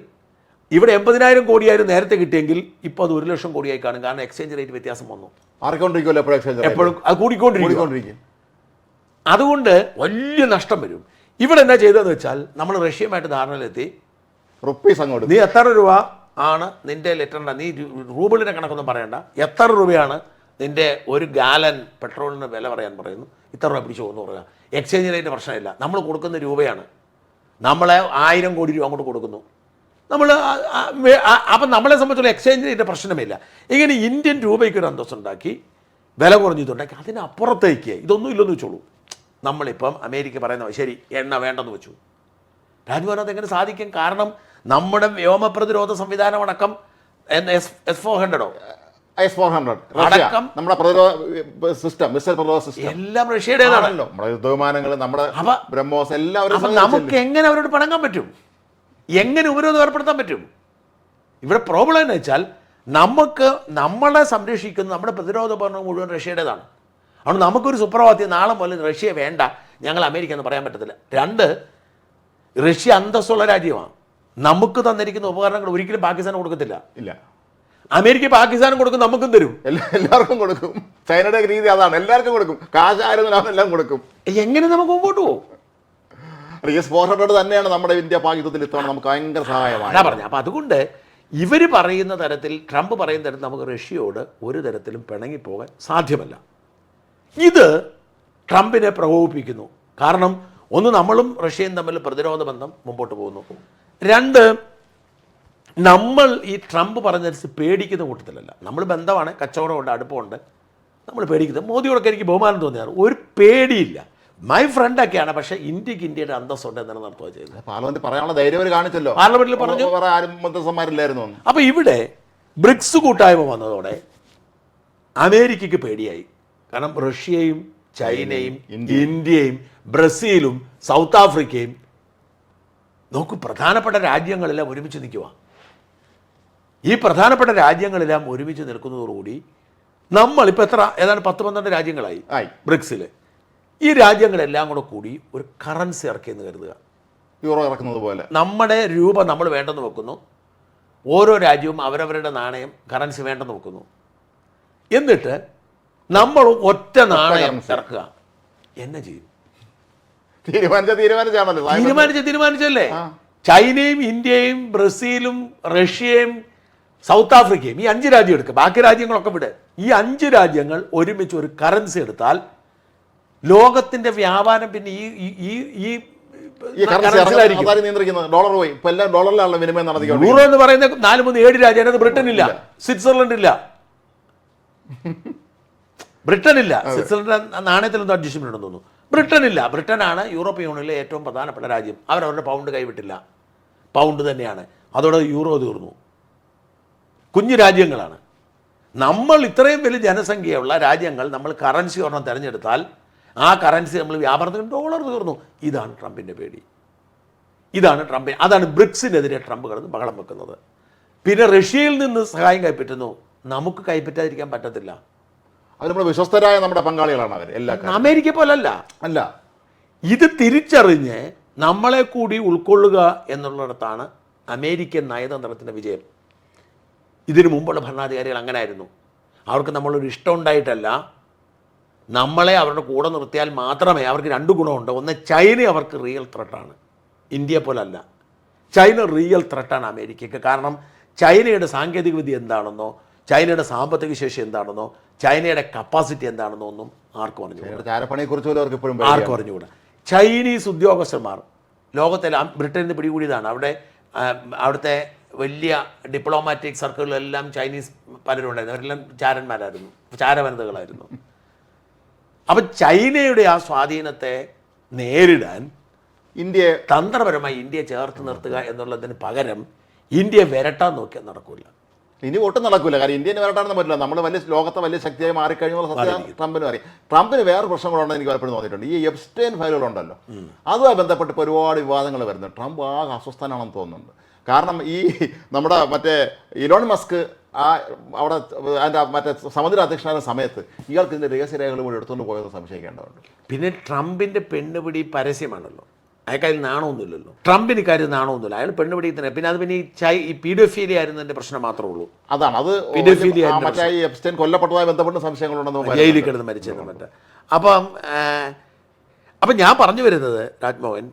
ഇവിടെ 80,000 കോടിയായിരുന്നു നേരത്തെ കിട്ടിയെങ്കിൽ ഇപ്പോൾ അത് 1,00,000 കോടിയായി കാണും. കാരണം എക്സ്ചേഞ്ച് റേറ്റ് വ്യത്യാസം വന്നു. എപ്പോഴും അത് കൂടിക്കൊണ്ടിരിക്കും. അതുകൊണ്ട് വലിയ നഷ്ടം വരും. ഇവിടെ എന്നാ ചെയ്തതെന്ന് വെച്ചാൽ നമ്മൾ റഷ്യയുമായിട്ട് ധാരണയിലെത്തി. റുപ്പീസ് അങ്ങോട്ട്, നീ എത്ര രൂപ ആണ് നിന്റെ ലിറ്ററിൻ്റെ, നീ റൂബിളിൻ്റെ കണക്കൊന്നും പറയണ്ട, എത്ര രൂപയാണ് നിന്റെ ഒരു ഗാലൻ പെട്രോളിന് വില പറയാൻ പറയുന്നു, ഇത്ര രൂപ പിടിച്ചു പോകുന്നു പറയുക. എക്സ്ചേഞ്ച് റേറ്റ് പ്രശ്നമില്ല. നമ്മൾ കൊടുക്കുന്ന രൂപയാണ്. നമ്മളെ 1000 കോടി രൂപ അങ്ങോട്ട് കൊടുക്കുന്നു. നമ്മൾ അപ്പം നമ്മളെ സംബന്ധിച്ചുള്ള എക്സ്ചേഞ്ച് റേറ്റ് പ്രശ്നമില്ല. ഇങ്ങനെ ഇന്ത്യൻ രൂപയ്ക്ക് ഒരു അന്തസ്സുണ്ടാക്കി, വില കുറഞ്ഞിട്ടുണ്ടാക്കി. അതിനപ്പുറത്തേക്ക് ഇതൊന്നും ഇല്ലെന്ന് വെച്ചോളൂ. നമ്മളിപ്പം അമേരിക്ക പറയുന്ന ശരി എണ്ണ വേണ്ടെന്ന് വെച്ചു. രാജ്ഭവൻ അതെങ്ങനെ സാധിക്കും? കാരണം നമ്മുടെ വ്യോമ പ്രതിരോധ സംവിധാനം അടക്കം S-400 അടക്കം നമ്മുടെ പ്രതിരോധ സിസ്റ്റം, മിസൈൽ പ്രതിരോധ സിസ്റ്റം എല്ലാം റഷ്യയുടേതാണല്ലോ. നമ്മുടെ യുദ്ധവിമാനങ്ങൾ, നമ്മുടെ ബ്രഹ്മോസ് എല്ലാവരും. നമുക്ക് എങ്ങനെ അവരോട് പണങ്ങാൻ പറ്റും? എങ്ങനെ ഉപരോധം ഏർപ്പെടുത്താൻ പറ്റും? ഇവിടെ പ്രോബ്ലം എന്ന് വെച്ചാൽ നമുക്ക് നമ്മളെ സംരക്ഷിക്കുന്ന നമ്മുടെ പ്രതിരോധ ഉപകരണം മുഴുവൻ റഷ്യയുടേതാണ്. അതുകൊണ്ട് നമുക്കൊരു സുപ്രഭാതത്തിൽ നാളെ മുതൽ റഷ്യ വേണ്ട, ഞങ്ങൾ അമേരിക്ക എന്ന് പറയാൻ പറ്റത്തില്ല. 2, റഷ്യ അന്തസ്സുള്ള രാജ്യമാണ്. നമുക്ക് തന്നിരിക്കുന്ന ഉപകരണങ്ങൾ ഒരിക്കലും പാകിസ്ഥാൻ കൊടുക്കത്തില്ല. ഇല്ല, അമേരിക്ക പാകിസ്ഥാനും കൊടുക്കും, നമുക്കും തരും. എല്ലാവർക്കും കൊടുക്കും. ചൈനയുടെ രീതി അതാണ്, എല്ലാവർക്കും കൊടുക്കും. കാശായിരുന്നാലും എല്ലാം കൊടുക്കും. എങ്ങനെ നമുക്ക് മുമ്പോട്ട് പോകും? S-400 തന്നെയാണ് നമ്മുടെ ഇന്ത്യ പാകിസ്ഥാനത്തിൽ ഇത്തവണ നമുക്ക് ഭയങ്കര സഹായമാണ്. അതാ പറഞ്ഞു. അപ്പം അതുകൊണ്ട് ഇവർ പറയുന്ന തരത്തിൽ, ട്രംപ് പറയുന്ന തരത്തിൽ നമുക്ക് റഷ്യയോട് ഒരു തരത്തിലും പിണങ്ങിപ്പോകാൻ സാധ്യമല്ല. ഇത് ട്രംപിനെ പ്രകോപിപ്പിക്കുന്നു. കാരണം ഒന്ന്, നമ്മളും റഷ്യയും തമ്മിൽ പ്രതിരോധ ബന്ധം മുമ്പോട്ട് പോകുന്നു. 2, നമ്മൾ ഈ ട്രംപ് പറഞ്ഞനുസരിച്ച് പേടിക്കുന്ന കൂട്ടത്തിലല്ല. നമ്മൾ ബന്ധമാണ്, കച്ചവടമുണ്ട്, അടുപ്പമുണ്ട്, നമ്മൾ പേടിക്കുന്നത്. മോദിയോടൊക്കെ എനിക്ക് ബഹുമാനം തോന്നിയാണ്. ഒരു പേടിയില്ല. മൈ ഫ്രണ്ടൊക്കെയാണ്, പക്ഷേ ഇന്ത്യക്ക് ഇന്ത്യയുടെ അന്തസ്സുണ്ട് എന്നാണ് നടത്തുക ചെയ്തത്. പാർലമെന്റിൽ പറയാനുള്ള ധൈര്യം അവർ കാണിച്ചല്ലോ. പാർലമെന്റിൽ പറഞ്ഞു. വേറെ ആരും മന്ത്രിസന്മാരില്ലായിരുന്നു. അപ്പോൾ ഇവിടെ ബ്രിക്സ് കൂട്ടായ്മ വന്നതോടെ അമേരിക്കയ്ക്ക് പേടിയായി. കാരണം റഷ്യയും ചൈനയും ഇന്ത്യയും ബ്രസീലും സൗത്ത് ആഫ്രിക്കയും നോക്കൂ, പ്രധാനപ്പെട്ട രാജ്യങ്ങളെല്ലാം ഒരുമിച്ച് നിൽക്കുക. ഈ പ്രധാനപ്പെട്ട രാജ്യങ്ങളെല്ലാം ഒരുമിച്ച് നിൽക്കുന്നതോടുകൂടി നമ്മളിപ്പോൾ ഏതാണ്ട് 10-12 രാജ്യങ്ങളായി ബ്രിക്സിൽ. ഈ രാജ്യങ്ങളെല്ലാം കൂടി ഒരു കറൻസി ഇറക്കിയെന്ന് കരുതുക. യൂറോ ഇറക്കുന്നത് പോലെ നമ്മുടെ രൂപ നമ്മൾ വേണ്ടെന്ന് വെക്കുന്നു. ഓരോ രാജ്യവും അവരവരുടെ നാണയം, കറൻസി വേണ്ടെന്ന് വെക്കുന്നു. എന്നിട്ട് നമ്മൾ ഒറ്റ നാണയം ഇറക്കുക. എന്നെ ചെയ്യും? തീരുമാനിച്ചല്ലേ. ചൈനയും ഇന്ത്യയും ബ്രസീലും റഷ്യയും സൗത്ത് ആഫ്രിക്കയും, ഈ 5 രാജ്യം എടുക്കുക. ബാക്കി രാജ്യങ്ങളൊക്കെ വിട്. ഈ 5 രാജ്യങ്ങൾ ഒരുമിച്ച് ഒരു കറൻസി എടുത്താൽ ലോകത്തിന്റെ വ്യാപാരം പിന്നെ ഈ യൂറോ എന്ന് പറയുന്ന 4-3-7 രാജ്യം. അതിനകത്ത് ബ്രിട്ടൻ ഇല്ല, സ്വിറ്റ്സർലൻഡ് ഇല്ല. ബ്രിട്ടൻ ഇല്ല. സ്വിറ്റ്സർലൻഡ് നാണയത്തിലൊന്നും അഡ്ജസ്റ്റ്മെന്റ് ഉണ്ടെന്ന് തോന്നുന്നു. ബ്രിട്ടൻ ഇല്ല. ബ്രിട്ടനാണ് യൂറോപ്യൻ യൂണിയനിലെ ഏറ്റവും പ്രധാനപ്പെട്ട രാജ്യം. അവരവരുടെ പൗണ്ട് കൈവിട്ടില്ല. പൗണ്ട് തന്നെയാണ്. അതോടെ യൂറോ തീർന്നു. കുഞ്ഞു രാജ്യങ്ങളാണ്. നമ്മൾ ഇത്രയും വലിയ ജനസംഖ്യയുള്ള രാജ്യങ്ങൾ നമ്മൾ കറൻസി ഒരെണ്ണം തിരഞ്ഞെടുത്താൽ ആ കറൻസി നമ്മൾ വ്യാപാരത്തിന് ഡോളർ തീർന്നു. ഇതാണ് ട്രംപിൻ്റെ പേടി. അതാണ് ബ്രിക്സിനെതിരെ ട്രംപ് കിടന്ന് ബഹളം വെക്കുന്നത്. പിന്നെ റഷ്യയിൽ നിന്ന് സഹായം കൈപ്പറ്റുന്നു. നമുക്ക് കൈപ്പറ്റാതിരിക്കാൻ പറ്റത്തില്ല. അത് നമ്മുടെ വിശ്വസ്തരായ നമ്മുടെ പങ്കാളികളാണ് അവർ. അമേരിക്ക പോലല്ല. ഇത് തിരിച്ചറിഞ്ഞ് നമ്മളെ കൂടി ഉൾക്കൊള്ളുക എന്നുള്ളിടത്താണ് അമേരിക്കൻ നയതന്ത്രത്തിൻ്റെ വിജയം. ഇതിനു മുമ്പുള്ള ഭരണാധികാരികൾ അങ്ങനെ ആയിരുന്നു. അവർക്ക് നമ്മളൊരു ഇഷ്ടം ഉണ്ടായിട്ടല്ല, നമ്മളെ അവരുടെ കൂടെ നിർത്തിയാൽ മാത്രമേ. അവർക്ക് 2 ഗുണമുണ്ട്. ഒന്ന്, ചൈന അവർക്ക് റിയൽ ത്രെട്ടാണ്, ഇന്ത്യയെ പോലല്ല. ചൈന റിയൽ ത്രെട്ടാണ് അമേരിക്കയ്ക്ക്. കാരണം ചൈനയുടെ സാങ്കേതികവിദ്യ എന്താണെന്നോ, ചൈനയുടെ സാമ്പത്തിക ശേഷി എന്താണെന്നോ, ചൈനയുടെ കപ്പാസിറ്റി എന്താണെന്നോ ഒന്നും ആർക്കും അറിഞ്ഞുകൂടാ. ചൈനീസ് ഉദ്യോഗസ്ഥന്മാർ ലോകത്തിലെ, ബ്രിട്ടനിൽ നിന്ന് പിടികൂടിയതാണ്. അവിടുത്തെ വലിയ ഡിപ്ലോമാറ്റിക് സർക്കിളിലെല്ലാം ചൈനീസ് പലരും ഉണ്ടായിരുന്നു. അവരെല്ലാം ചാരന്മാരായിരുന്നു, ചാരവനിതകളായിരുന്നു. അപ്പം ചൈനയുടെ ആ സ്വാധീനത്തെ നേരിടാൻ തന്ത്രപരമായി ഇന്ത്യയെ ചേർത്ത് നിർത്തുക എന്നുള്ളതിന് പകരം ഇന്ത്യയെ വിരട്ടാൻ നോക്കിയാൽ നടക്കില്ല. ഇനി ഒട്ടും നടക്കില്ല. കാരണം ഇന്ത്യനെ വരട്ടാണെന്ന് പറ്റില്ല. നമ്മൾ ലോകത്തെ വലിയ ശക്തിയായി മാറിക്കഴിഞ്ഞുള്ള സത്യം ട്രംപിനും അറിയാം. ട്രംപിന് വേറെ പ്രശ്നങ്ങളുണ്ടെന്ന് എനിക്ക് പലപ്പോഴും തോന്നിയിട്ടുണ്ട്. ഈ എപ്സ്റ്റൈൻ ഫയലുകളുണ്ടല്ലോ, അതുമായി ബന്ധപ്പെട്ട് ഇപ്പോൾ ഒരുപാട് വിവാദങ്ങൾ വരുന്നുണ്ട്. ട്രംപ് ആകെ അസ്വസ്ഥനാണെന്ന് തോന്നുന്നുണ്ട്. കാരണം ഈ നമ്മുടെ മറ്റേ ഇലോൺ മസ്ക് അവിടെ അതിൻ്റെ മറ്റേ സമുദ്ര അധ്യക്ഷനായ സമയത്ത് ഇയാൾക്ക് ഇതിൻ്റെ രഹസ്യരേഖകൾ കൂടി എടുത്തുകൊണ്ട് പോയത് സംശയിക്കേണ്ടതുണ്ട്. പിന്നെ ട്രംപിൻ്റെ പെണ്ണുപിടി പരസ്യമാണല്ലോ. അയാൾക്കതിൽ നാണമൊന്നുമില്ലല്ലോ. ട്രംപിന് കാര്യം നാണമൊന്നുമില്ല. അയാൾ പെണ്ണുപിടി തന്നെ. പിന്നെ അത് പിന്നെ ഈ പീഡോഫീലിയ ആയിരുന്നതിൻ്റെ പ്രശ്നം മാത്രമേ ഉള്ളൂ. അതാണ് അത് എപ്സ്റ്റൈൻ കൊല്ലപ്പെട്ടതുമായി ബന്ധപ്പെട്ട് സംശയങ്ങളുണ്ടെന്ന്, ജയിലിൽ കിടന്ന് മരിച്ചതെന്ന് മറ്റേ. അപ്പം ഞാൻ പറഞ്ഞു വരുന്നത്, രാജ്മോഹൻ,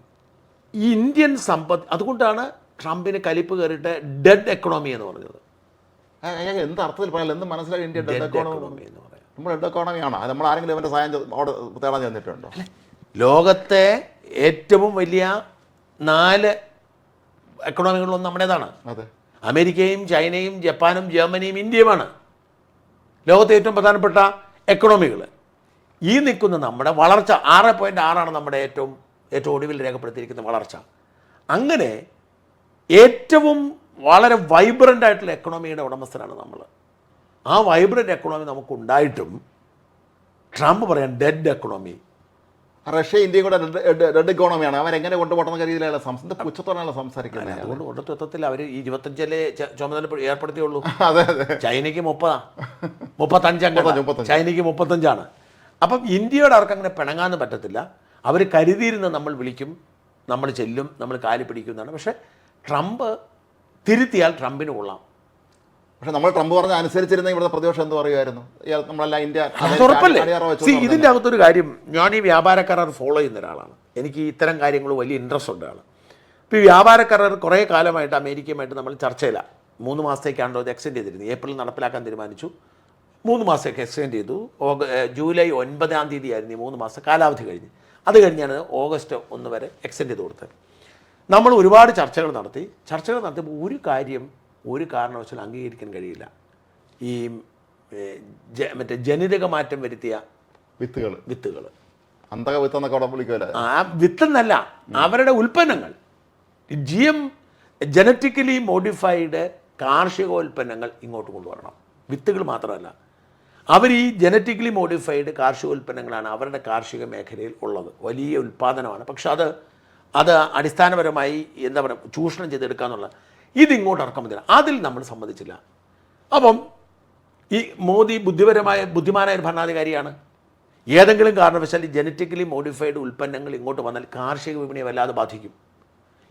ഈ ഇന്ത്യൻ സമ്പത്ത്, അതുകൊണ്ടാണ് ട്രംപിന് കലിപ്പ് കയറിയിട്ട് ഡെഡ് എക്കണോമി എന്ന് പറഞ്ഞത്. എന്ത് അർത്ഥത്തിൽ പറയാം, എന്ത് മനസ്സിലായി ഇന്ത്യ ഡെഡ് എക്കോണമി എന്ന് പറയാം? നമ്മൾ ഡെഡ് എക്കോണമിയാണ്. അത് നമ്മൾ ആരെങ്കിലും അവൻ്റെ സഹായം അവിടെ തേടാൻ ചെന്നിട്ടുണ്ടോ? ലോകത്തെ ഏറ്റവും വലിയ 4 എക്കണോമികളൊന്നും നമ്മുടേതാണ്. അമേരിക്കയും ചൈനയും ജപ്പാനും ജർമ്മനിയും ഇന്ത്യയുമാണ് ലോകത്തെ ഏറ്റവും പ്രധാനപ്പെട്ട എക്കണോമികൾ. ഈ നിൽക്കുന്ന നമ്മുടെ വളർച്ച 6.6 നമ്മുടെ ഏറ്റവും ഒടുവിൽ രേഖപ്പെടുത്തിയിരിക്കുന്ന വളർച്ച. അങ്ങനെ ഏറ്റവും വളരെ വൈബ്രൻ്റ് ആയിട്ടുള്ള എക്കണോമിയുടെ ഉടമസ്ഥരാണ് നമ്മൾ. ആ വൈബ്രൻ്റ് എക്കണോമി നമുക്കുണ്ടായിട്ടും ട്രംപ് പറയാൻ ഡെഡ് എക്കണോമി. റഷ്യ ഇന്ത്യയും കൂടെ ഡെഡ് എക്കോണമിയാണ്. അവരെങ്ങനെ കൊണ്ടുപോകുന്ന രീതിയിലുള്ള പുച്ഛത്തോടെയാണ് സംസാരിക്കുന്നത്. അതുകൊണ്ട് കൊണ്ടുത്വത്തിൽ അവർ 25 ചുമതല ഏർപ്പെടുത്തിയുള്ളൂ. ചൈനയ്ക്ക് 35 ചൈനയ്ക്ക് 35. അപ്പം ഇന്ത്യയോട് അവർക്ക് അങ്ങനെ പിണങ്ങാനും പറ്റത്തില്ല. അവർ കരുതിയിരുന്ന നമ്മൾ വിളിക്കും, നമ്മൾ ചെല്ലും, നമ്മൾ കാലി പിടിക്കുന്നതാണ്. പക്ഷേ ട്രംപ് തിരുത്തിയാൽ ട്രംപിന് കൊള്ളാം. പക്ഷെ നമ്മൾ ട്രംപ് പറഞ്ഞ അനുസരിച്ചിരുന്ന ഇവിടുത്തെ പ്രതിപക്ഷം എന്ത് പറയുമായിരുന്നു? നമ്മളെല്ലാം ഇന്ത്യ അത് ഉറപ്പല്ലേ. ഇതിൻ്റെ അകത്തൊരു കാര്യം, ഞാൻ ഈ വ്യാപാര കരാർ ഫോളോ ചെയ്യുന്ന ഒരാളാണ്. എനിക്ക് ഇത്തരം കാര്യങ്ങൾ വലിയ ഇൻട്രസ്റ്റ് ഉണ്ട് ആളാണ്. ഇപ്പോൾ ഈ വ്യാപാര കരാർ കുറേ കാലമായിട്ട് അമേരിക്കയുമായിട്ട് നമ്മൾ ചർച്ചയില്ല. 3 മാസത്തേക്കാണല്ലോ ഇത് എക്സ്റ്റെൻഡ് ചെയ്തിരുന്നത്. ഏപ്രിൽ നടപ്പിലാക്കാൻ തീരുമാനിച്ചു, 3 മാസത്തേക്ക് എക്സ്റ്റെൻഡ് ചെയ്തു. ജൂലൈ 9-ാം തീയതി ആയിരുന്നു ഈ 3 മാസം കാലാവധി കഴിഞ്ഞ്. അത് കഴിഞ്ഞാണ് ഓഗസ്റ്റ് 1 വരെ എക്സ്റ്റെൻഡ് ചെയ്ത് കൊടുത്തത്. നമ്മൾ ഒരുപാട് ചർച്ചകൾ നടത്തിയപ്പോൾ ഒരു കാര്യം ഒരു കാരണവശാലും അംഗീകരിക്കാൻ കഴിയില്ല. ഈ മറ്റേ ജനിതക മാറ്റം വരുത്തിയ വിത്തുകൾ അന്തക വിത്തെന്നൊക്കെ അവിടെ വിളിക്കുമല്ലോ. ആ വിത്തെന്നല്ല, അവരുടെ ഉൽപ്പന്നങ്ങൾ, ജനറ്റിക്കലി മോഡിഫൈഡ് കാർഷികോൽപ്പന്നങ്ങൾ ഇങ്ങോട്ട് കൊണ്ടുവരണം. വിത്തുകൾ മാത്രമല്ല, അവർ ഈ ജനറ്റിക്കലി മോഡിഫൈഡ് കാർഷികോൽപ്പന്നങ്ങളാണ് അവരുടെ കാർഷിക മേഖലയിൽ ഉള്ളത്. വലിയ ഉൽപ്പാദനമാണ്. പക്ഷെ അത് അടിസ്ഥാനപരമായി എന്താ പറയുക, ചൂഷണം ചെയ്തെടുക്കുക എന്നുള്ള ഇതിങ്ങോട്ട് ഇറക്കാൻ പറ്റില്ല. അതിൽ നമ്മൾ സമ്മതിച്ചില്ല. അപ്പം ഈ മോദി ബുദ്ധിമാനായ ഒരു ഭരണാധികാരിയാണ്. ഏതെങ്കിലും കാരണവശാൽ ഈ ജനറ്റിക്കലി മോഡിഫൈഡ് ഉൽപ്പന്നങ്ങൾ ഇങ്ങോട്ട് വന്നാൽ കാർഷിക വിപണിയെ വല്ലാതെ ബാധിക്കും.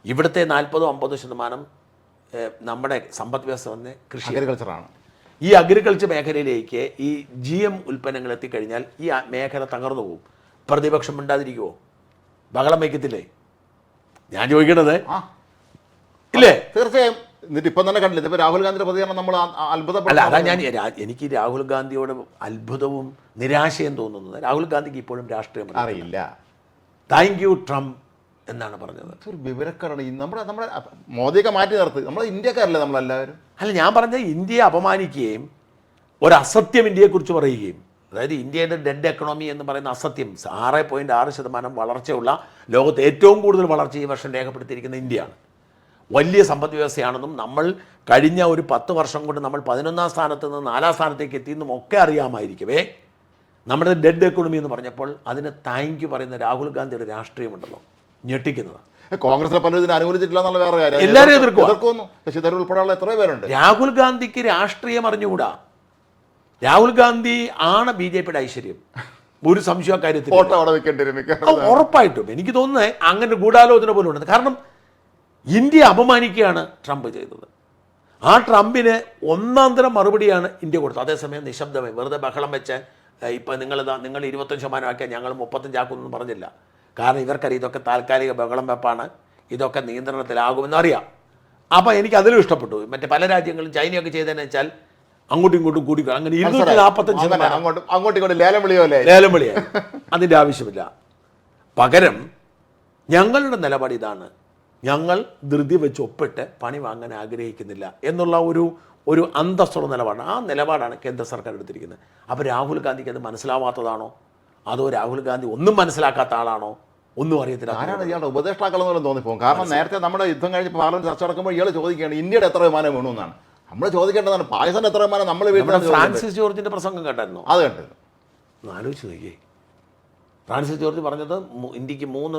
ഇവിടുത്തെ 40-50% നമ്മുടെ സമ്പദ് വ്യവസ്ഥ വന്ന് കൃഷി അഗ്രികൾച്ചറാണ്. ഈ അഗ്രികൾച്ചർ മേഖലയിലേക്ക് ഈ GM ഉൽപ്പന്നങ്ങൾ എത്തിക്കഴിഞ്ഞാൽ ഈ മേഖല തകർന്നു പോകും. പ്രതിപക്ഷം മിണ്ടാതിരിക്കുമോ? ബഹളം വയ്ക്കത്തില്ലേ? ഞാൻ ചോദിക്കണത് ഇല്ലേ? തീർച്ചയായും. എന്നിട്ട് ഇപ്പം തന്നെ കണ്ടില്ല, ഇപ്പം രാഹുൽ ഗാന്ധിയുടെ പ്രതികരണം നമ്മൾ അത്ഭുതപ്പെട്ട. അല്ല, അതാ എനിക്ക് രാഹുൽ ഗാന്ധിയോട് അത്ഭുതവും നിരാശയും തോന്നുന്നത്. രാഹുൽ ഗാന്ധിക്ക് ഇപ്പോഴും രാഷ്ട്രീയം അറിയില്ല. താങ്ക് യു ട്രംപ് എന്നാണ് പറഞ്ഞത്. ഒരു വിവരക്കാരാണ്. നമ്മുടെ മോദിയൊക്കെ മാറ്റി നിർത്തി. നമ്മൾ ഇന്ത്യക്കാരല്ലേ നമ്മളെല്ലാവരും? അല്ല, ഞാൻ പറഞ്ഞത് ഇന്ത്യയെ അപമാനിക്കുകയും ഒരു അസത്യം ഇന്ത്യയെക്കുറിച്ച് പറയുകയും, അതായത് ഇന്ത്യയുടെ ഡെഡ് എക്കണോമി എന്ന് പറയുന്ന അസത്യം, 6.6% വളർച്ചയുള്ള ലോകത്ത് ഏറ്റവും കൂടുതൽ വളർച്ച ഈ വർഷം രേഖപ്പെടുത്തിയിരിക്കുന്ന ഇന്ത്യയാണ്. വലിയ സമ്പദ് വ്യവസ്ഥയാണെന്നും നമ്മൾ കഴിഞ്ഞ ഒരു 10 വർഷം കൊണ്ട് നമ്മൾ 11-ാം സ്ഥാനത്ത് നിന്ന് 4-ാം സ്ഥാനത്തേക്ക് എത്തിയെന്നും ഒക്കെ അറിയാമായിരിക്കവേ നമ്മുടെ ഡെഡ് എക്കണോമി എന്ന് പറഞ്ഞപ്പോൾ അതിന് താങ്ക് യു പറയുന്ന രാഹുൽ ഗാന്ധിയുടെ രാഷ്ട്രീയമുണ്ടല്ലോ, ഞെട്ടിക്കുന്നത്. കോൺഗ്രസിനെ പലരും ഇതിനെ അനുകൂലിച്ചിട്ടില്ല എന്നുള്ള വേറെ കാര്യം. എല്ലാവരും എതിർക്കുന്നു. ശശി തരൂർ ഉൾപ്പെടെയുള്ള എത്രയോ പേരുണ്ട്. രാഹുൽ ഗാന്ധിക്ക് രാഷ്ട്രീയം അറിഞ്ഞുകൂടാ. രാഹുൽ ഗാന്ധി ആണ് BJPയുടെ ഐശ്വര്യം, ഒരു സംശയ കാര്യത്തിൽ ഉറപ്പായിട്ടും. എനിക്ക് തോന്നുന്നത് അങ്ങനെ ഗൂഢാലോചന പോലും ഉണ്ട്. കാരണം ഇന്ത്യ അപമാനിക്കുകയാണ് ട്രംപ് ചെയ്തത്. ആ ട്രംപിന് ഒന്നാം തരം മറുപടിയാണ് ഇന്ത്യ കൊടുത്തത്. അതേസമയം നിശബ്ദമായി വെറുതെ ബഹളം വെച്ച് ഇപ്പം നിങ്ങൾ 25% ആക്കിയാൽ ഞങ്ങൾ 35 ആക്കുമെന്ന് പറഞ്ഞില്ല. കാരണം ഇവർക്കറിയാം ഇതൊക്കെ താൽക്കാലിക ബഹളം വെപ്പാണ്, ഇതൊക്കെ നിയന്ത്രണത്തിലാകുമെന്നറിയാം. അപ്പോൾ എനിക്ക് അതിലും ഇഷ്ടപ്പെട്ടു. മറ്റേ പല രാജ്യങ്ങളും ചൈനയൊക്കെ ചെയ്തതെന്ന് വെച്ചാൽ അങ്ങോട്ടും ഇങ്ങോട്ടും കൂടി അങ്ങനെ 245% അങ്ങോട്ടും ലേലം വിളിയായി. അതിൻ്റെ ആവശ്യമില്ല. പകരം ഞങ്ങളുടെ നിലപാട് ഇതാണ്, ഞങ്ങൾ ധൃതി വെച്ച് ഒപ്പിട്ട് പണി വാങ്ങാൻ ആഗ്രഹിക്കുന്നില്ല എന്നുള്ള ഒരു അന്തസ്സുള്ള നിലപാടാണ്. ആ നിലപാടാണ് കേന്ദ്ര സർക്കാർ എടുത്തിരിക്കുന്നത്. അപ്പോൾ രാഹുൽ ഗാന്ധിക്ക് അത് മനസ്സിലാവാത്തതാണോ, അതോ രാഹുൽ ഗാന്ധി ഒന്നും മനസ്സിലാക്കാത്ത ആളാണോ, ഒന്നും അറിയത്തില്ല. ആരാണ് ഇയാളുടെ ഉപദേഷ്ടാക്കളെന്നോലും തോന്നിപ്പോകും. കാരണം നേരത്തെ നമ്മുടെ യുദ്ധം കഴിഞ്ഞ് പാർലമെന്റ് ചർച്ച നടക്കുമ്പോൾ ഇയാൾ ചോദിക്കുകയാണ് ഇന്ത്യയുടെ എത്ര വിമാനം വീണു എന്നാണ്. നമ്മൾ ചോദിക്കേണ്ടതാണ് പാകിസ്ഥാൻ എത്ര വിമാനം നമ്മൾ വീട്ടിൽ. ഫ്രാൻസിസ് ജോർജിന്റെ പ്രസംഗം കേട്ടായിരുന്നു? അത് കണ്ടിരുന്നു. ആലോചിച്ച് നോക്കിയേ, ഫ്രാൻസിസ് ജോർജ് പറഞ്ഞത് ഇന്ത്യക്ക് 3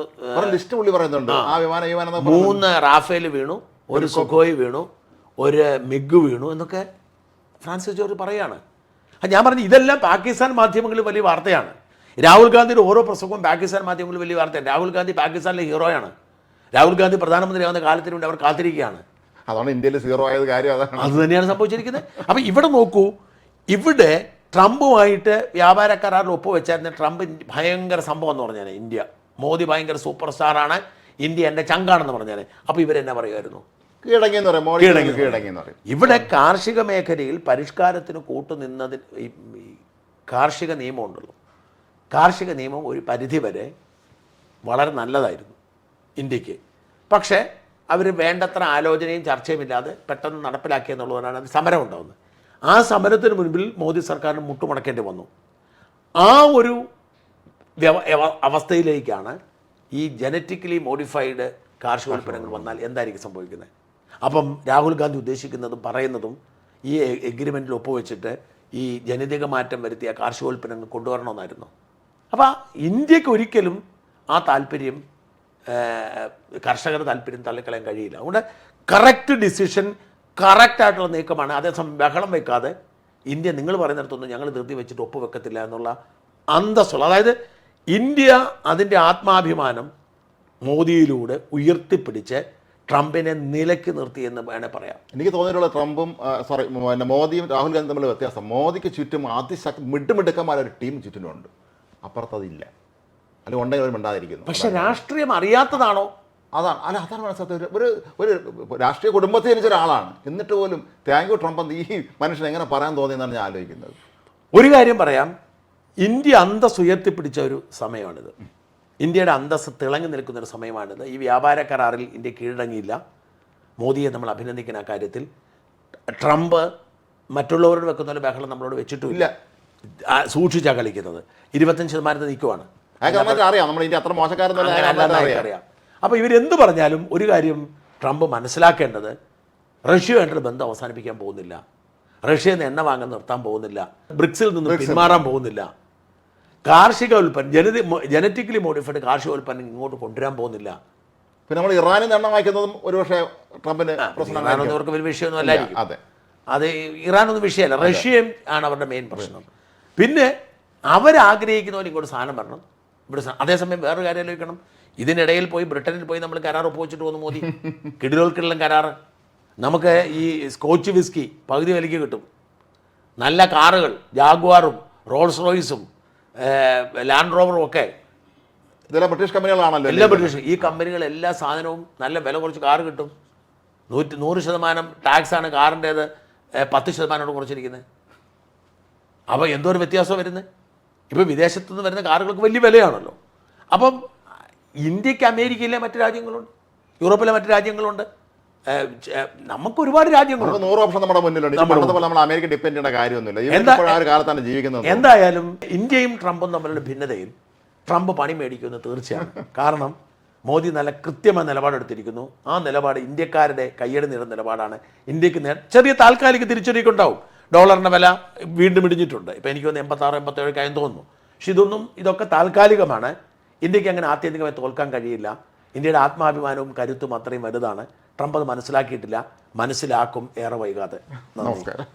ലിസ്റ്റ് പുള്ളി പറയുന്നുണ്ട്. ആ വിമാനം 3 റാഫേൽ വീണു, 1 സുഖോയ് വീണു, 1 മിഗ് വീണു എന്നൊക്കെ ഫ്രാൻസിസ് ജോർജ് പറയാണ്. ഞാൻ പറഞ്ഞു ഇതെല്ലാം പാകിസ്ഥാൻ മാധ്യമങ്ങളിൽ വലിയ വാർത്തയാണ്. രാഹുൽ ഗാന്ധിയുടെ ഓരോ പ്രസംഗവും പാകിസ്ഥാൻ മാധ്യമങ്ങളിൽ വലിയ വാർത്തയാണ്. രാഹുൽ ഗാന്ധി പാകിസ്ഥാനിലെ ഹീറോയാണ്. രാഹുൽ ഗാന്ധി പ്രധാനമന്ത്രിയാവുന്ന കാലത്തിന് വേണ്ടി അവർ കാത്തിരിക്കുകയാണ്. അതാണ് ഇന്ത്യയിൽ സീറോ ആയത് കാര്യം. അത് തന്നെയാണ് സംഭവിച്ചിരിക്കുന്നത്. അപ്പം ഇവിടെ നോക്കൂ, ഇവിടെ ട്രംപുമായിട്ട് വ്യാപാര കരാറിൽ ഒപ്പുവെച്ചായിരുന്ന ട്രംപ് ഭയങ്കര സംഭവം എന്ന് പറഞ്ഞാൽ ഇന്ത്യ, മോദി ഭയങ്കര സൂപ്പർ സ്റ്റാറാണ്, ഇന്ത്യ എൻ്റെ ചങ്കാണെന്ന് പറഞ്ഞാൽ അപ്പോൾ ഇവരെന്നെ പറയുമായിരുന്നു കീഴടങ്ങി. ഇവിടെ കാർഷിക മേഖലയിൽ പരിഷ്കാരത്തിന് കൂട്ടുനിന്നതിന് ഈ കാർഷിക നിയമം ഉണ്ടല്ലോ, കാർഷിക നിയമം ഒരു പരിധിവരെ വളരെ നല്ലതായിരുന്നു ഇന്ത്യക്ക്. പക്ഷേ അവർ വേണ്ടത്ര ആലോചനയും ചർച്ചയും ഇല്ലാതെ പെട്ടെന്ന് നടപ്പിലാക്കിയെന്നുള്ളതാണ് അത് സമരം ഉണ്ടാകുന്നത്. ആ സമരത്തിന് മുൻപിൽ മോദി സർക്കാരിന് മുട്ടുമടക്കേണ്ടി വന്നു. ആ ഒരു അവസ്ഥയിലേക്കാണ് ഈ ജനറ്റിക്കലി മോഡിഫൈഡ് കാർഷികോൽപ്പന്നങ്ങൾ വന്നാൽ എന്തായിരിക്കും സംഭവിക്കുന്നത്. അപ്പം രാഹുൽ ഗാന്ധി ഉദ്ദേശിക്കുന്നതും പറയുന്നതും ഈ എഗ്രിമെൻറ്റിൽ ഒപ്പുവെച്ചിട്ട് ഈ ജനിതക മാറ്റം വരുത്തിയ കാർഷികോൽപ്പന്നങ്ങൾ കൊണ്ടുവരണമെന്നായിരുന്നു. അപ്പോൾ ഇന്ത്യക്ക് ഒരിക്കലും ആ താല്പര്യം, കർഷകരുടെ താല്പര്യം തള്ളിക്കളയാൻ കഴിയില്ല. അതുകൊണ്ട് കറക്റ്റ് ഡിസിഷൻ, കറക്റ്റായിട്ടുള്ള നീക്കമാണ്. അതേസമയം ബഹളം വയ്ക്കാതെ ഇന്ത്യ നിങ്ങൾ പറയുന്നിടത്തൊന്നും ഞങ്ങൾ ധൃതി വെച്ചിട്ട് ഒപ്പുവെക്കത്തില്ല എന്നുള്ള അന്തസ്സുള്ള, അതായത് ഇന്ത്യ അതിൻ്റെ ആത്മാഭിമാനം മോദിയിലൂടെ ഉയർത്തിപ്പിടിച്ച് ട്രംപിനെ നിലയ്ക്ക് നിർത്തി എന്ന് വേണേൽ പറയാം. എനിക്ക് തോന്നിയിട്ടുള്ള ട്രംപും പിന്നെ മോദിയും രാഹുൽ ഗാന്ധി തമ്മിലുള്ള വ്യത്യാസം, മോദിക്ക് ചുറ്റും മിടുമിടുക്കന്മാരൊരു ടീം ചുറ്റിനുണ്ട്, അപ്പുറത്തതില്ല. അല്ലെങ്കിൽ ഉണ്ടെങ്കിൽ അവർ മിണ്ടാതിരിക്കുന്നു. പക്ഷെ രാഷ്ട്രീയം അറിയാത്തതാണോ? അതാണ് മനസ്സിലാത്ത ഒരു രാഷ്ട്രീയ കുടുംബത്തിൽ ജനിച്ച ഒരാളാണ്. എന്നിട്ട് പോലും താങ്ക് യു ട്രംപ് എന്ന് ഈ മനുഷ്യൻ എങ്ങനെ പറയാൻ തോന്നിയെന്നാണ് ഞാൻ ആലോചിക്കുന്നത്. ഒരു കാര്യം പറയാം, ഇന്ത്യ അന്തസ് ഉയർത്തിപ്പിടിച്ച ഒരു സമയമാണിത്. ഇന്ത്യയുടെ അന്തസ് തിളങ്ങി നിൽക്കുന്നൊരു സമയമാണിത്. ഈ വ്യാപാര കരാറിൽ ഇന്ത്യ കീഴടങ്ങിയില്ല. മോദിയെ നമ്മൾ അഭിനന്ദിക്കുന്ന ആ കാര്യത്തിൽ. ട്രംപ് മറ്റുള്ളവരോട് വെക്കുന്ന പോലെ ബഹളം നമ്മളോട് വെച്ചിട്ടുമില്ല. സൂക്ഷിച്ചാണ് കളിക്കുന്നത്. 25% നിൽക്കുവാണ്. അറിയാം നമ്മൾ ഇന്ത്യ അത്ര മോശക്കാരെന്നല്ല അറിയാം. അപ്പോൾ ഇവരെന്ത് പറഞ്ഞാലും ഒരു കാര്യം ട്രംപ് മനസ്സിലാക്കേണ്ടത്, റഷ്യയുമായിട്ടുള്ള ബന്ധം അവസാനിപ്പിക്കാൻ പോകുന്നില്ല. റഷ്യയിൽ നിന്ന് എണ്ണ വാങ്ങാൻ നിർത്താൻ പോകുന്നില്ല. ബ്രിക്സിൽ നിന്ന് പിന്മാറാൻ പോകുന്നില്ല. കാർഷിക ഉൽപ്പന്നം, ജനറ്റിക്കലി മോഡിഫൈഡ് കാർഷിക ഉൽപ്പന്നം ഇങ്ങോട്ട് കൊണ്ടുവരാൻ പോകുന്നില്ല. പിന്നെ നമ്മൾ ഇറാനിൽ നിന്ന് എണ്ണ വാങ്ങിക്കുന്നതും ഒരുപക്ഷെ ട്രംപിന് ഇറാനൊന്നും അവർക്ക് വലിയ വിഷയമൊന്നും അല്ലായിരിക്കും. അത് ഇറാനൊന്നും വിഷയമല്ല, റഷ്യയും ആണ് അവരുടെ മെയിൻ പ്രശ്നം. പിന്നെ അവരാഗ്രഹിക്കുന്ന പോലെ ഇങ്ങോട്ട് സാധനം വരണം. ഇവിടെ അതേസമയം വേറൊരു കാര്യം ആലോചിക്കണം. ഇതിനിടയിൽ പോയി ബ്രിട്ടനിൽ പോയി നമ്മൾ കരാർ ഒപ്പുവെച്ചിട്ട് പോകുന്നു മോദി. കിടിലോൽക്കുള്ള കരാറ്. നമുക്ക് ഈ സ്കോച്ച് വിസ്കി പകുതി വിലയ്ക്ക് കിട്ടും. നല്ല കാറുകൾ, ജാഗ്വാറും റോൾസ് റോയ്സും ലാൻഡ് റോവറും ഒക്കെ ഇതെല്ലാം ബ്രിട്ടീഷ് കമ്പനികളാണല്ലോ. എല്ലാ ബ്രിട്ടീഷ് ഈ കമ്പനികൾ എല്ലാ സാധനവും നല്ല വില കുറച്ച് കാറ് കിട്ടും. 100% ടാക്സാണ് കാറിൻ്റേത്, 10% കുറച്ചിരിക്കുന്നത്. അപ്പോൾ എന്തോ ഒരു വ്യത്യാസം വരുന്നത്. ഇപ്പോൾ വിദേശത്തു നിന്ന് വരുന്ന കാറുകൾക്ക് വലിയ വിലയാണല്ലോ. അപ്പം ഇന്ത്യക്ക് അമേരിക്കയിലെ മറ്റു രാജ്യങ്ങളുണ്ട്, യൂറോപ്പിലെ മറ്റു രാജ്യങ്ങളുണ്ട്, നമുക്ക് ഒരുപാട് രാജ്യങ്ങളുണ്ട്. 100 ഓപ്ഷൻ നമ്മുടെ മുന്നിലുണ്ട്. നമ്മൾ അമേരിക്ക ഡിപ്പെൻഡ് ചെയ്യേണ്ട കാര്യമൊന്നുമില്ല. കാലത്താണ് ജീവിക്കുന്നത്. എന്തായാലും ഇന്ത്യയും ട്രംപും തമ്മിലുള്ള ഭിന്നതയിൽ ട്രംപ് പണി മേടിക്കുമെന്ന് തീർച്ചയാണ്. കാരണം മോദി നല്ല കൃത്യമായ നിലപാടെടുത്തിരിക്കുന്നു. ആ നിലപാട് ഇന്ത്യക്കാരുടെ കയ്യടി നേടുന്ന നിലപാടാണ്. ഇന്ത്യക്ക് ചെറിയ താൽക്കാലിക തിരിച്ചടിയൊക്കെ ഉണ്ടാവും. ഡോളറിൻ്റെ വില വീണ്ടും ഇടിഞ്ഞിട്ടുണ്ട്. ഇപ്പോൾ എനിക്ക് തോന്നുന്നു 86-87 ആയെന്ന് തോന്നുന്നു. പക്ഷെ ഇതൊക്കെ താൽക്കാലികമാണ്. ഇന്ത്യക്ക് അങ്ങനെ ആത്യന്തികമായി തോൽക്കാൻ കഴിയില്ല. ഇന്ത്യയുടെ ആത്മാഭിമാനവും കരുത്തും അത്രയും വലുതാണ്. ട്രംപ് അത് മനസ്സിലാക്കിയിട്ടില്ല. മനസ്സിലാക്കും ഏറെ വൈകാതെ. നമസ്കാരം.